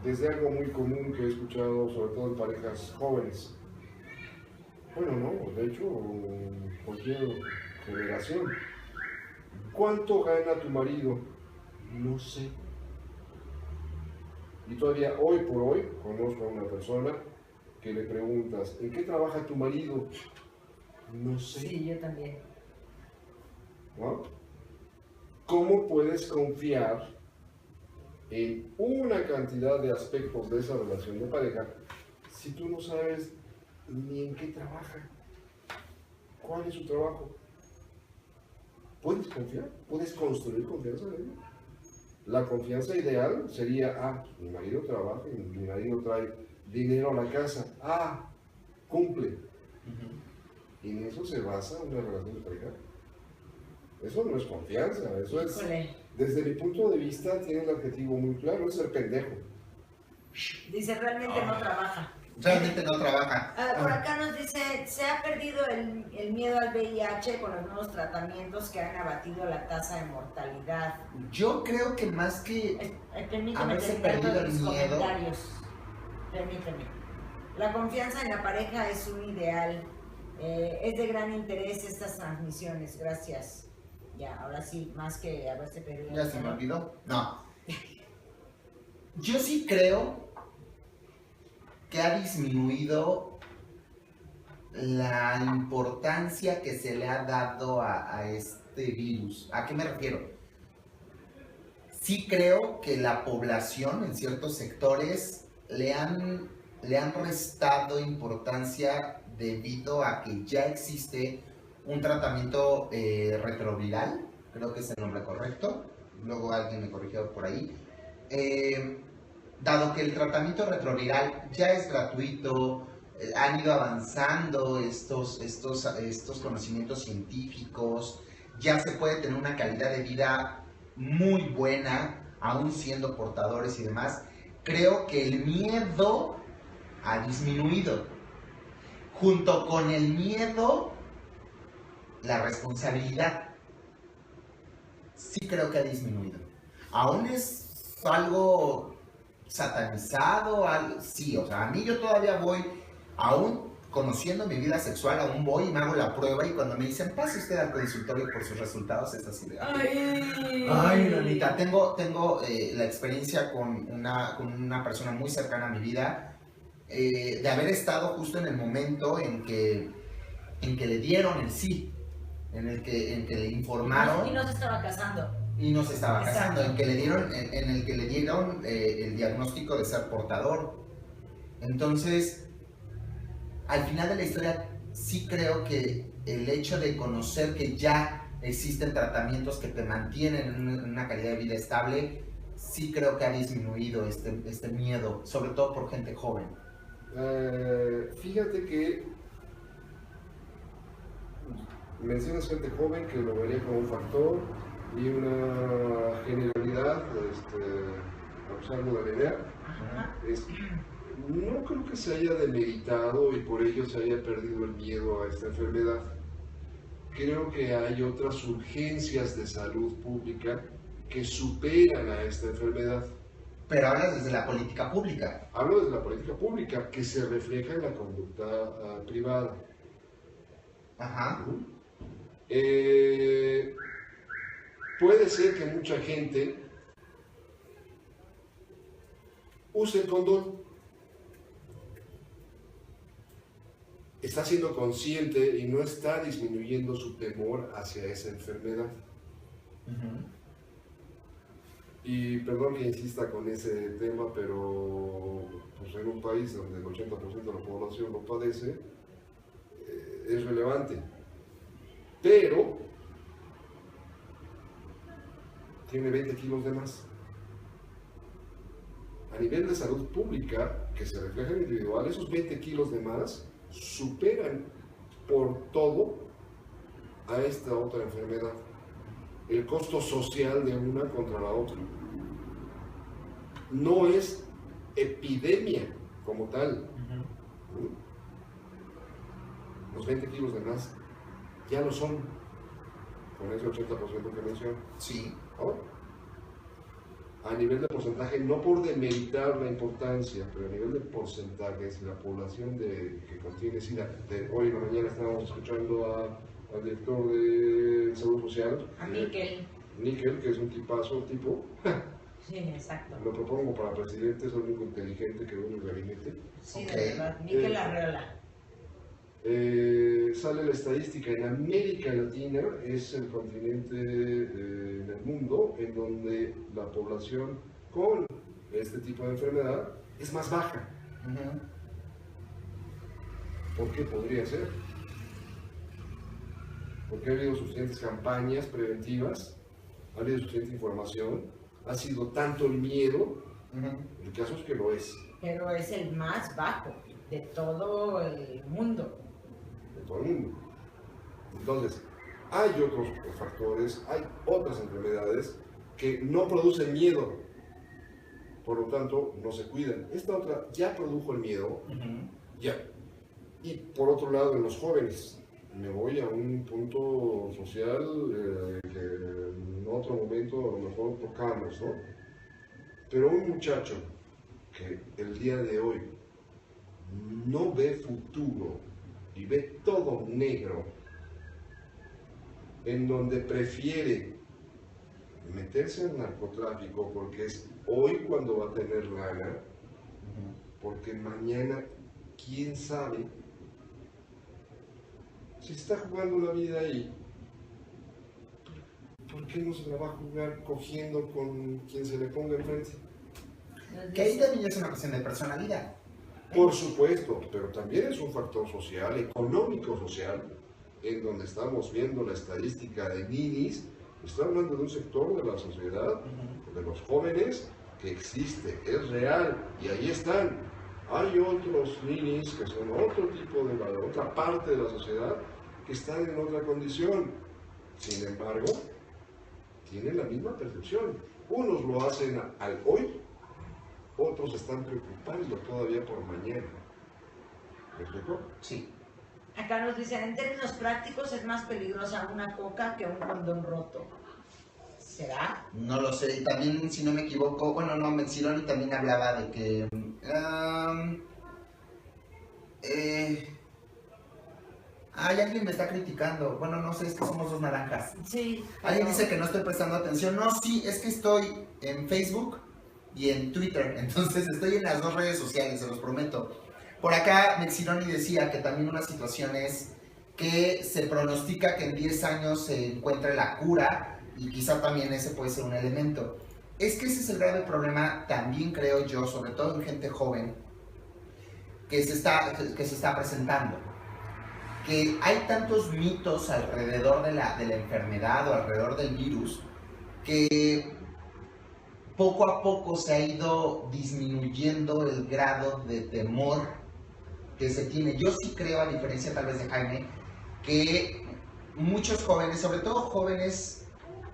Desde algo muy común que he escuchado, sobre todo en parejas jóvenes. Bueno, no, de hecho, en cualquier generación. ¿Cuánto gana tu marido? No sé. Y todavía hoy por hoy conozco a una persona que le preguntas, ¿en qué trabaja tu marido? No sé. Sí, yo también. ¿No? ¿Cómo puedes confiar en una cantidad de aspectos de esa relación de pareja si tú no sabes ni en qué trabaja? ¿Cuál es su trabajo? ¿Puedes confiar? ¿Puedes construir confianza en él? La confianza ideal sería, mi marido trabaja, mi marido trae dinero a la casa, cumple. Y en eso se basa una relación de pareja. Eso no es confianza, eso es, Híjole. desde mi punto de vista, tiene el adjetivo muy claro, es ser pendejo. Dice, realmente no trabaja. Realmente no trabaja. Por acá nos dice, se ha perdido el miedo al VIH con los nuevos tratamientos que han abatido la tasa de mortalidad. Yo creo que más que Permíteme haberse terminar perdido todos el mis miedo. comentarios. Permíteme. La confianza en la pareja es un ideal. Es de gran interés estas transmisiones. Gracias. Ya, ahora sí, más que haberse perdido. Ya se me olvidó. No. Yo sí creo que ha disminuido la importancia que se le ha dado a este virus. ¿A qué me refiero? Sí creo que la población en ciertos sectores le han restado importancia debido a que ya existe un tratamiento retroviral, creo que es el nombre correcto, luego alguien me corrigió por ahí. Dado que el tratamiento retroviral ya es gratuito, han ido avanzando estos conocimientos científicos, ya se puede tener una calidad de vida muy buena, aún siendo portadores y demás. Creo que el miedo ha disminuido. Junto con el miedo, la responsabilidad. Sí creo que ha disminuido. Aún es algo satanizado, sí, o sea, a mí yo todavía voy, aún conociendo mi vida sexual, aún voy y me hago la prueba y cuando me dicen, pase usted al consultorio por sus resultados, es así de... Ay, Lolita, tengo la experiencia con una persona muy cercana a mi vida, de haber estado justo en el momento en que le dieron el sí, en el que le informaron. Y no se estaba casando. Y no se estaba casando, Exacto. en el que le dieron el diagnóstico de ser portador. Entonces, al final de la historia, sí creo que el hecho de conocer que ya existen tratamientos que te mantienen en una calidad de vida estable, sí creo que ha disminuido este miedo, sobre todo por gente joven. Fíjate que mencionas gente joven que lo vería como un factor y una generalidad, abusando de la idea. No creo que se haya demeritado y por ello se haya perdido el miedo a esta enfermedad. Creo que hay otras urgencias de salud pública que superan a esta enfermedad. Pero hablas desde la política pública. Hablo desde la política pública, que se refleja en la conducta privada. Ajá. Puede ser que mucha gente use el condón. Está siendo consciente y no está disminuyendo su temor hacia esa enfermedad. Uh-huh. Y perdón que insista con ese tema, pero pues en un país donde el 80% de la población lo padece, es relevante. Pero tiene 20 kilos de más. A nivel de salud pública, que se refleja en individual, esos 20 kilos de más superan por todo a esta otra enfermedad. El costo social de una contra la otra. No es epidemia como tal. Los 20 kilos de más ya lo son, con ese 80% que mencioné. Sí. Ahora, a nivel de porcentaje, no por demeritar la importancia, pero a nivel de porcentaje, si la población que contiene SIDA, hoy en la mañana estábamos escuchando al director de Salud Social, a Níquel, que es un tipo. Sí, exacto. Lo propongo para presidente, es el único inteligente que veo en el gabinete. Sí, de verdad, Níquel Arreola. Sale la estadística, en América Latina es el continente en el mundo en donde la población con este tipo de enfermedad es más baja. Uh-huh. ¿Por qué podría ser? Porque ha habido suficientes campañas preventivas, ha habido suficiente información, ha sido tanto el miedo, el caso es que lo es. Pero es el más bajo de todo el mundo. De todo el mundo. Entonces, Hay otros factores, hay otras enfermedades que no producen miedo, por lo tanto no se cuidan. Esta otra ya produjo el miedo, ya. Y por otro lado, en los jóvenes, me voy a un punto social que en otro momento a lo mejor tocamos, ¿no? Pero un muchacho que el día de hoy no ve futuro y ve todo negro, en donde prefiere meterse en narcotráfico porque es hoy cuando va a tener lana, porque mañana, quién sabe, si está jugando la vida ahí, ¿por qué no se la va a jugar cogiendo con quien se le ponga enfrente? Que ahí también es una cuestión de personalidad. Por supuesto, pero también es un factor social, económico social, en donde estamos viendo la estadística de ninis. Está hablando de un sector de la sociedad, de los jóvenes, que existe, es real, y ahí están. Hay otros ninis que son otro tipo de otra parte de la sociedad, que están en otra condición. Sin embargo, tienen la misma percepción. Unos lo hacen al hoy, otros se están preocupando todavía por mañana. ¿Me explico? Sí. Acá nos dicen, en términos prácticos es más peligrosa una coca que un condón roto. ¿Será? No lo sé, y también, si no me equivoco, bueno, no, Metzironi también hablaba de que... alguien me está criticando, bueno, no sé, es que somos dos naranjas. Sí. Alguien dice que no estoy prestando atención, no, sí, es que estoy en Facebook y en Twitter, entonces estoy en las dos redes sociales, se los prometo. Por acá Metzironi decía que también una situación es que se pronostica que en 10 años se encuentre la cura y quizá también ese puede ser un elemento. Es que ese es el grave problema, también creo yo, sobre todo en gente joven, que se está presentando. Que hay tantos mitos alrededor de la enfermedad o alrededor del virus que poco a poco se ha ido disminuyendo el grado de temor que se tiene. Yo sí creo, a diferencia tal vez de Jaime, que muchos jóvenes, sobre todo jóvenes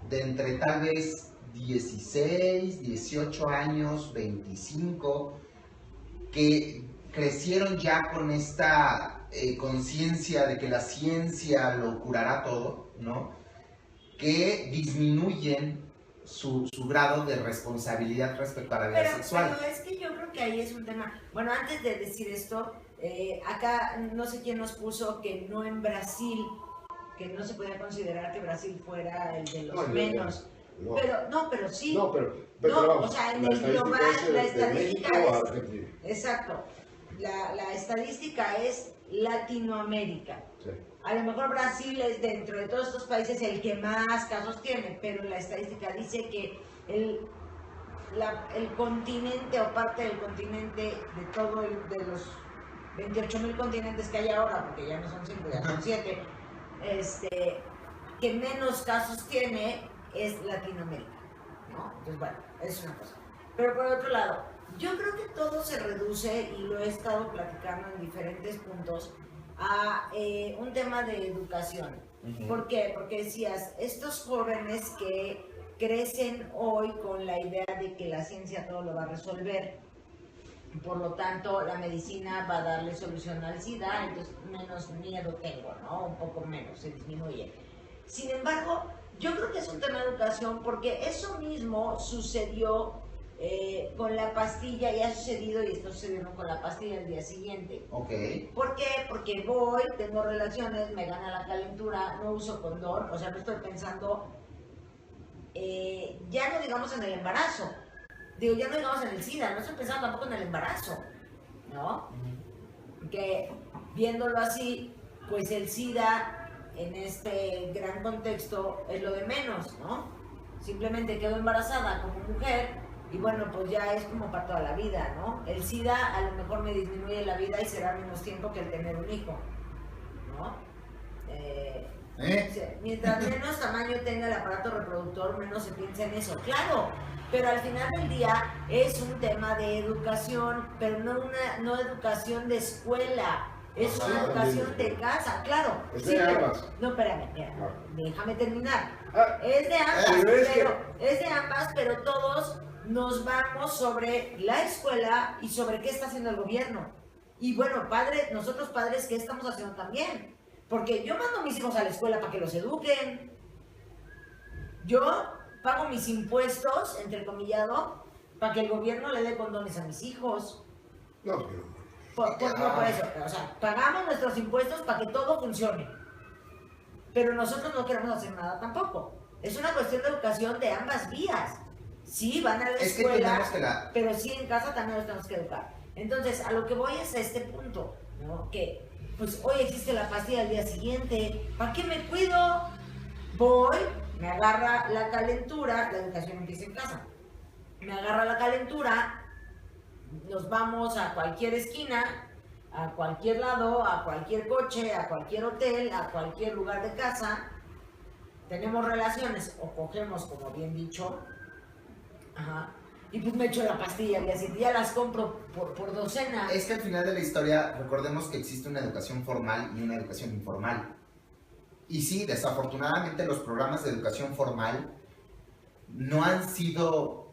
de entre tal vez 16, 18 años, 25, que crecieron ya con esta conciencia de que la ciencia lo curará todo, ¿no? Que disminuyen su grado de responsabilidad respecto a la vida sexual. Pero es que yo creo que ahí es un tema. Bueno, antes de decir esto, acá no sé quién nos puso que no en Brasil, que no se podía considerar que Brasil fuera el de los menos. No. Pero sí. No, pero vamos, o sea, en el global, la estadística es. Argentina. Exacto. La estadística es Latinoamérica. Sí. A lo mejor Brasil es dentro de todos estos países el que más casos tiene, pero la estadística dice que el continente o parte del continente de todo de los 28,000 continentes que hay ahora, porque ya no son 5, ya son 7, que menos casos tiene es Latinoamérica, ¿no? Entonces, bueno, es una cosa. Pero por otro lado, yo creo que todo se reduce, y lo he estado platicando en diferentes puntos, a un tema de educación. ¿Por qué? Porque decías, estos jóvenes que crecen hoy con la idea de que la ciencia todo lo va a resolver, por lo tanto la medicina va a darle solución al SIDA, entonces menos miedo tengo, ¿no? Un poco menos, se disminuye. Sin embargo, yo creo que es un tema de educación, porque eso mismo sucedió con la pastilla, y ha sucedido, y esto sucedió con la pastilla el día siguiente. Ok. ¿Por qué? Porque voy, tengo relaciones, me gana la calentura, no uso condón, o sea, no estoy pensando, ya no digamos en el embarazo, ya no digamos en el SIDA, no estoy pensando tampoco en el embarazo, ¿no? Que viéndolo así, pues el SIDA en este gran contexto es lo de menos, ¿no? Simplemente quedo embarazada como mujer y bueno, pues ya es como para toda la vida, ¿no? El SIDA a lo mejor me disminuye la vida y será menos tiempo que el tener un hijo, ¿no? Mientras menos tamaño tenga el aparato reproductor, menos se piensa en eso. Claro, pero al final del día es un tema de educación, pero no educación de escuela, Es una Ah, educación bien. de casa, claro. Es Sí, de pero- ambas. No, espérame, Ah. déjame terminar. Ah, Es de ambas, pero es que- es de ambas, pero todos nos vamos sobre la escuela y sobre qué está haciendo el gobierno. Y bueno, nosotros padres, ¿qué estamos haciendo también? Porque yo mando a mis hijos a la escuela para que los eduquen. Yo pago mis impuestos, entrecomillado, para que el gobierno le dé condones a mis hijos. No, pero... No por eso, o sea, pagamos nuestros impuestos para que todo funcione. Pero nosotros no queremos hacer nada tampoco. Es una cuestión de educación de ambas vías. Sí, van a la Es que escuela, tenemos que pero sí en casa también los tenemos que educar. Entonces, a lo que voy es a este punto, ¿no? Que, pues, hoy existe la pastilla al día siguiente. ¿Para qué me cuido? Voy, me agarra la calentura, la educación empieza en casa. Me agarra la calentura, nos vamos a cualquier esquina, a cualquier lado, a cualquier coche, a cualquier hotel, a cualquier lugar de casa, tenemos relaciones o cogemos, como bien dicho, ajá, y pues me echo la pastilla y así ya las compro por docena. Es que al final de la historia, recordemos que existe una educación formal y una educación informal. Y sí, desafortunadamente los programas de educación formal no han sido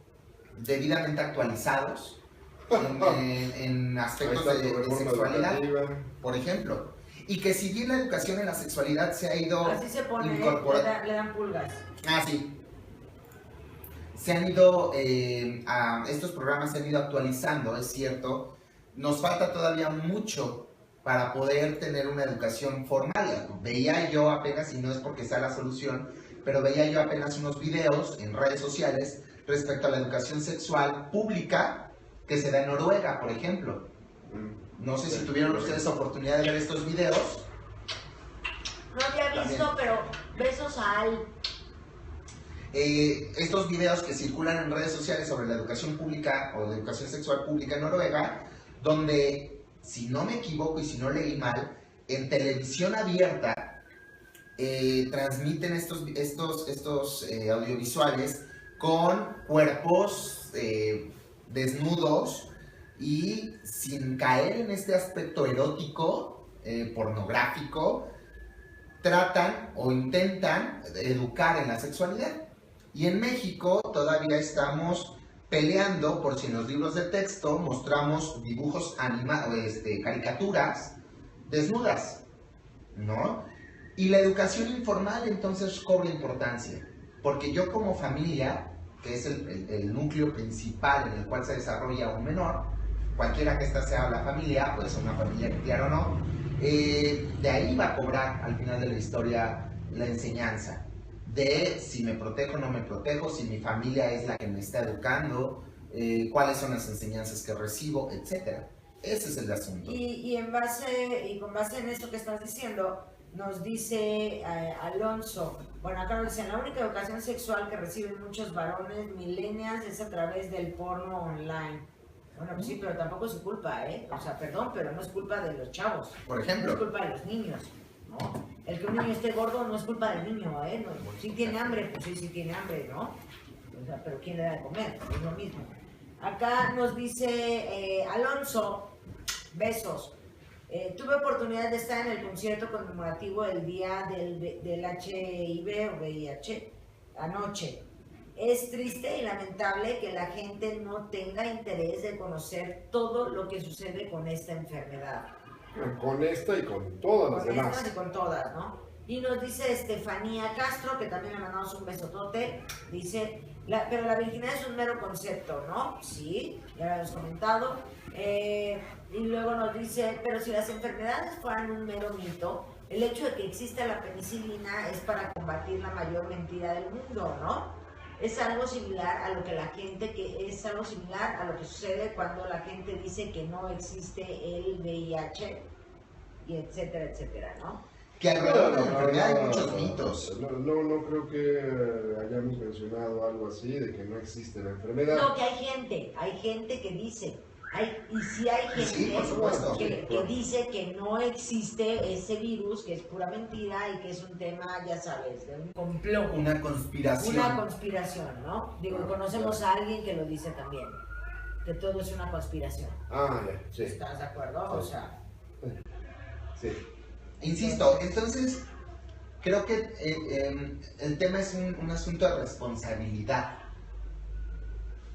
debidamente actualizados en aspectos Ahí está de tu reforma sexualidad, educativa. por ejemplo. Y que si bien la educación en la sexualidad se ha ido Así se pone, incorporando... le dan pulgas. Ah, sí. Se han ido, estos programas se han ido actualizando, es cierto. Nos falta todavía mucho para poder tener una educación formal. Veía yo apenas, y no es porque sea la solución, pero veía yo apenas unos videos en redes sociales respecto a la educación sexual pública que se da en Noruega, por ejemplo. No sé si tuvieron ustedes oportunidad de ver estos videos. No había visto, También. pero besos a Al. Estos videos que circulan en redes sociales sobre la educación pública o la educación sexual pública en Noruega, donde, si no me equivoco y si no leí mal, en televisión abierta transmiten estos audiovisuales con cuerpos desnudos y sin caer en este aspecto erótico, pornográfico, tratan o intentan educar en la sexualidad. Y en México todavía estamos peleando por si en los libros de texto mostramos dibujos caricaturas desnudas, ¿no? Y la educación informal entonces cobra importancia, porque yo como familia, que es el núcleo principal en el cual se desarrolla un menor, cualquiera que ésta sea la familia, puede ser una familia nuclear o no, de ahí va a cobrar al final de la historia la enseñanza de si me protejo o no me protejo, si mi familia es la que me está educando, cuáles son las enseñanzas que recibo, etcétera. Ese es el asunto. Y con base en esto que estás diciendo, nos dice Alonso, bueno, acá nos dicen, la única educación sexual que reciben muchos varones millennials es a través del porno online. Bueno, pues sí, pero tampoco es su culpa, ¿eh? O sea, perdón, pero no es culpa de los chavos. Por No ejemplo, es culpa de los niños, ¿no? El que un niño esté gordo no es culpa del niño, ¿eh? No, si tiene hambre, pues sí tiene hambre, ¿no? O sea, pero ¿quién le da de comer? Es lo mismo. Acá nos dice Alonso, besos. Tuve oportunidad de estar en el concierto conmemorativo del día del HIV o VIH anoche. Es triste y lamentable que la gente no tenga interés de conocer todo lo que sucede con esta enfermedad. Con esta y con todas las Con demás. estas y con todas, ¿no? Y nos dice Estefanía Castro, que también le mandamos un besotote, dice, pero la virginidad es un mero concepto, ¿no? Sí, ya lo habíamos comentado. Y luego nos dice, pero si las enfermedades fueran un mero mito, el hecho de que exista la penicilina es para combatir la mayor mentira del mundo, ¿no? Es algo similar a lo que similar a lo que sucede cuando la gente dice que no existe el VIH y etcétera, etcétera, ¿no? que alrededor de la enfermedad hay muchos mitos. No creo que hayamos mencionado algo así, de que no existe la enfermedad. No, que hay gente que dice, y sí hay gente Sí, por supuesto. que dice que no existe ese virus, que es pura mentira y que es un tema, ya sabes, de un complot. Una conspiración. Una conspiración, ¿no? Digo, conocemos a alguien que lo dice también, que todo es una conspiración. Ah, ya, sí. ¿Estás de acuerdo? O sea, Sí. Insisto, entonces creo que el tema es un asunto de responsabilidad.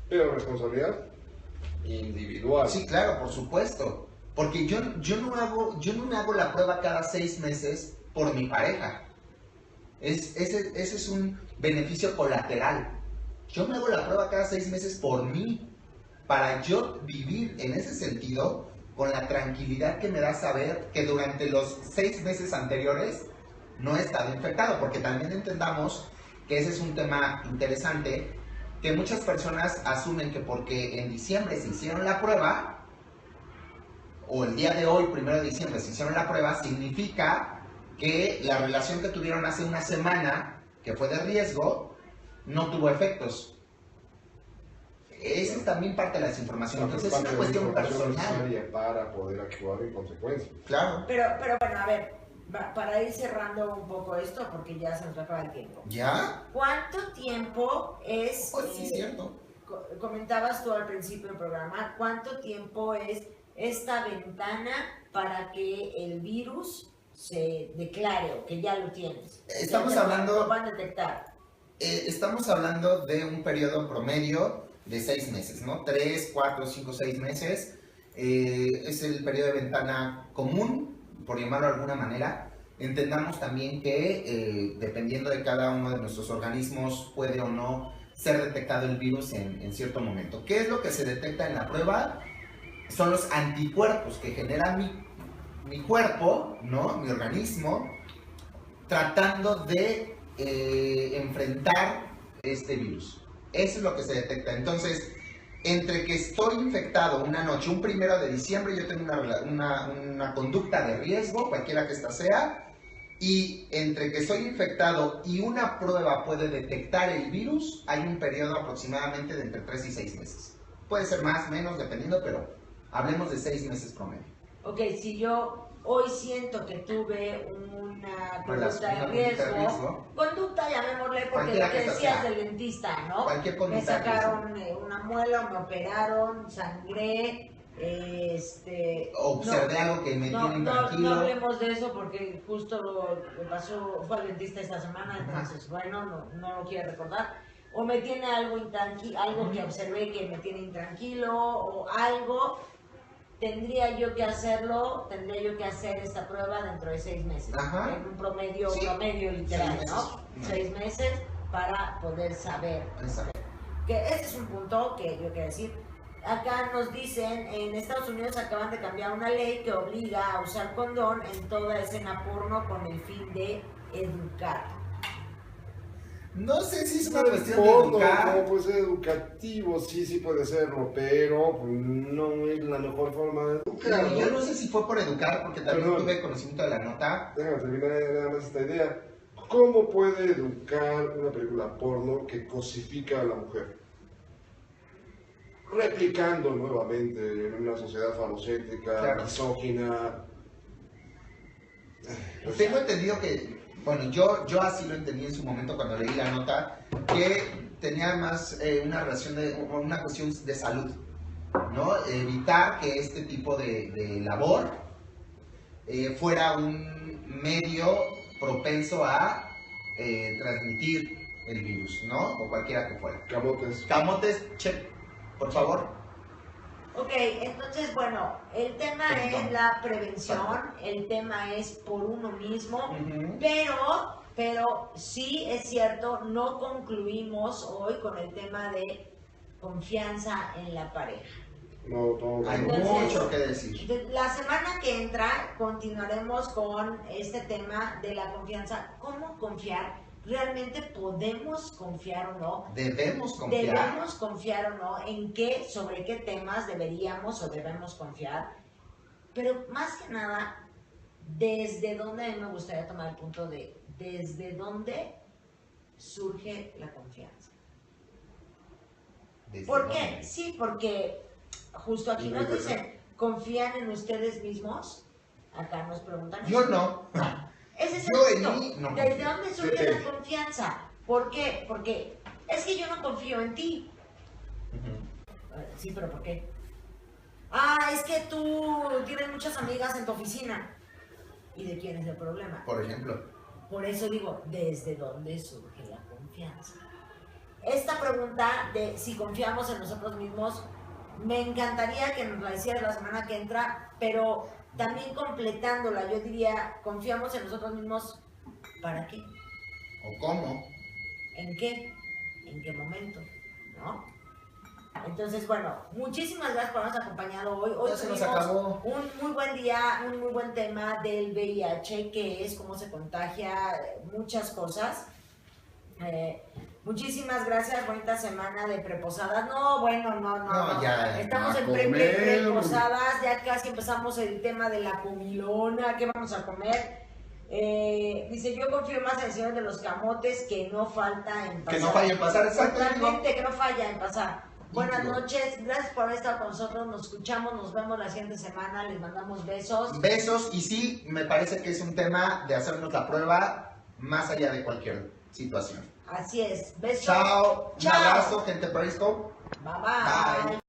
Pero responsabilidad individual. Sí, claro, por supuesto. Porque yo no me hago la prueba cada 6 meses por mi pareja. Ese es un beneficio colateral. Yo me hago la prueba cada 6 meses por mí, para yo vivir en ese sentido con la tranquilidad que me da saber que durante los 6 meses anteriores no he estado infectado, porque también entendamos que ese es un tema interesante, que muchas personas asumen que porque en diciembre se hicieron la prueba, o el día de hoy, 1 de diciembre, se hicieron la prueba, significa que la relación que tuvieron hace una semana, que fue de riesgo, no tuvo efectos. Esa es también parte de la desinformación. Entonces es una cuestión personal. Necesaria para poder actuar en consecuencia. Claro. Pero bueno, a ver, para ir cerrando un poco esto, porque ya se nos acaba el tiempo. ¿Ya? ¿Cuánto tiempo es? Pues sí, cierto. Comentabas tú al principio del programa, ¿cuánto tiempo es esta ventana para que el virus se declare o que ya lo tienes? Estamos Ya hablando- lo van a detectar. Estamos hablando de un periodo promedio de 6 meses, ¿no? 3, 4, 5, 6 meses. Es el periodo de ventana común, por llamarlo de alguna manera. Entendamos también que dependiendo de cada uno de nuestros organismos puede o no ser detectado el virus en cierto momento. ¿Qué es lo que se detecta en la prueba? Son los anticuerpos que genera mi cuerpo, ¿no? Mi organismo, tratando de enfrentar este virus. Eso es lo que se detecta. Entonces, entre que estoy infectado una noche, un 1 de diciembre, yo tengo una conducta de riesgo, cualquiera que ésta sea, y entre que estoy infectado y una prueba puede detectar el virus, hay un periodo aproximadamente de entre 3 y 6 meses. Puede ser más, menos, dependiendo, pero hablemos de 6 meses promedio. Ok, si yo hoy siento que tuve una conducta de Una riesgo, conducta llamémosle, porque Cualquiera lo que que decías sea. del dentista, ¿no? Cualquier Me conducta de sacaron una muela, me operaron, sangré, observé algo que me tiene intranquilo. No hablemos de eso porque justo me pasó, fue al dentista esta semana, entonces bueno, no lo quiero recordar. O me tiene algo intranquilo, algo que observé que me tiene intranquilo, o algo, tendría yo que hacer esta prueba dentro de 6 meses. Ajá. En un promedio, Sí. literal, 6 ¿no? meses. 6 meses para poder saber. Exacto. Que ese es un punto que yo quiero decir. Acá nos dicen, en Estados Unidos acaban de cambiar una ley que obliga a usar condón en toda escena porno con el fin de educar. No sé si es una cuestión de Porno, educar. no puede ser educativo, sí puede serlo, pero pues, no es la mejor forma de educar. Yo no sé si fue por educar, porque también Perdón. tuve conocimiento de la nota. Déjame terminar nada más esta idea. ¿Cómo puede educar una película porno que cosifica a la mujer? Replicando nuevamente en una sociedad falocéntrica, Claro. misógina. Tengo entendido que, bueno, yo así lo entendí en su momento cuando leí la nota, que tenía más una relación una cuestión de salud, ¿no? Evitar que este tipo de labor fuera un medio propenso a transmitir el virus, ¿no? O cualquiera que fuera. Camotes. Camotes, check, por favor. Ok, entonces, bueno, el tema es la prevención, el tema es por uno mismo, Ujú. pero sí es cierto, no concluimos hoy con el tema de confianza en la pareja. No, Hay Entonces- mucho que decir. La semana que entra continuaremos con este tema de la confianza, cómo confiar, realmente podemos confiar o no. Debemos confiar. Debemos confiar o no, en qué, sobre qué temas deberíamos o debemos confiar, pero más que nada, desde dónde, a mí me gustaría tomar el punto de desde dónde surge la confianza. ¿Desde ¿Por dónde? qué? Sí, porque justo aquí Y no nos hay dicen, ¿confían en ustedes mismos? Acá nos preguntan. Yo no. Ese es Yo el en punto. mí no ¿Desde confío. dónde surge la confianza? ¿Por qué? Porque es que yo no confío en ti. Ujú. Sí, pero ¿por qué? Ah, es que tú tienes muchas amigas en tu oficina. y de quién es el problema. Por ejemplo. Por eso digo, ¿desde dónde surge la confianza? Esta pregunta de si confiamos en nosotros mismos, me encantaría que nos la hicieras la semana que entra, pero también completándola, yo diría, ¿confiamos en nosotros mismos para qué? ¿O cómo? ¿En qué? ¿En qué momento? ¿No? Entonces, bueno, muchísimas gracias por habernos acompañado hoy. Hoy Ya se nos tuvimos acabó. un muy buen día, un muy buen tema del VIH, que es cómo se contagia, muchas cosas. Muchísimas gracias, bonita semana de preposadas. No, bueno, no. Ya, estamos a en comer. preposadas, ya casi empezamos el tema de la comilona, ¿qué vamos a comer? Dice, yo confío más en el Señor de los Camotes, que no falta en pasar. Que no falla en pasar, exacto. Totalmente, que no falla en pasar. Buenas Digo. noches, gracias por haber estado con nosotros, nos escuchamos, nos vemos la siguiente semana, les mandamos besos. Besos, y sí, me parece que es un tema de hacernos la prueba más allá de cualquier situación. Así es, besos. Chao, un Chao. abrazo, gente Periscope. Bye bye. Bye.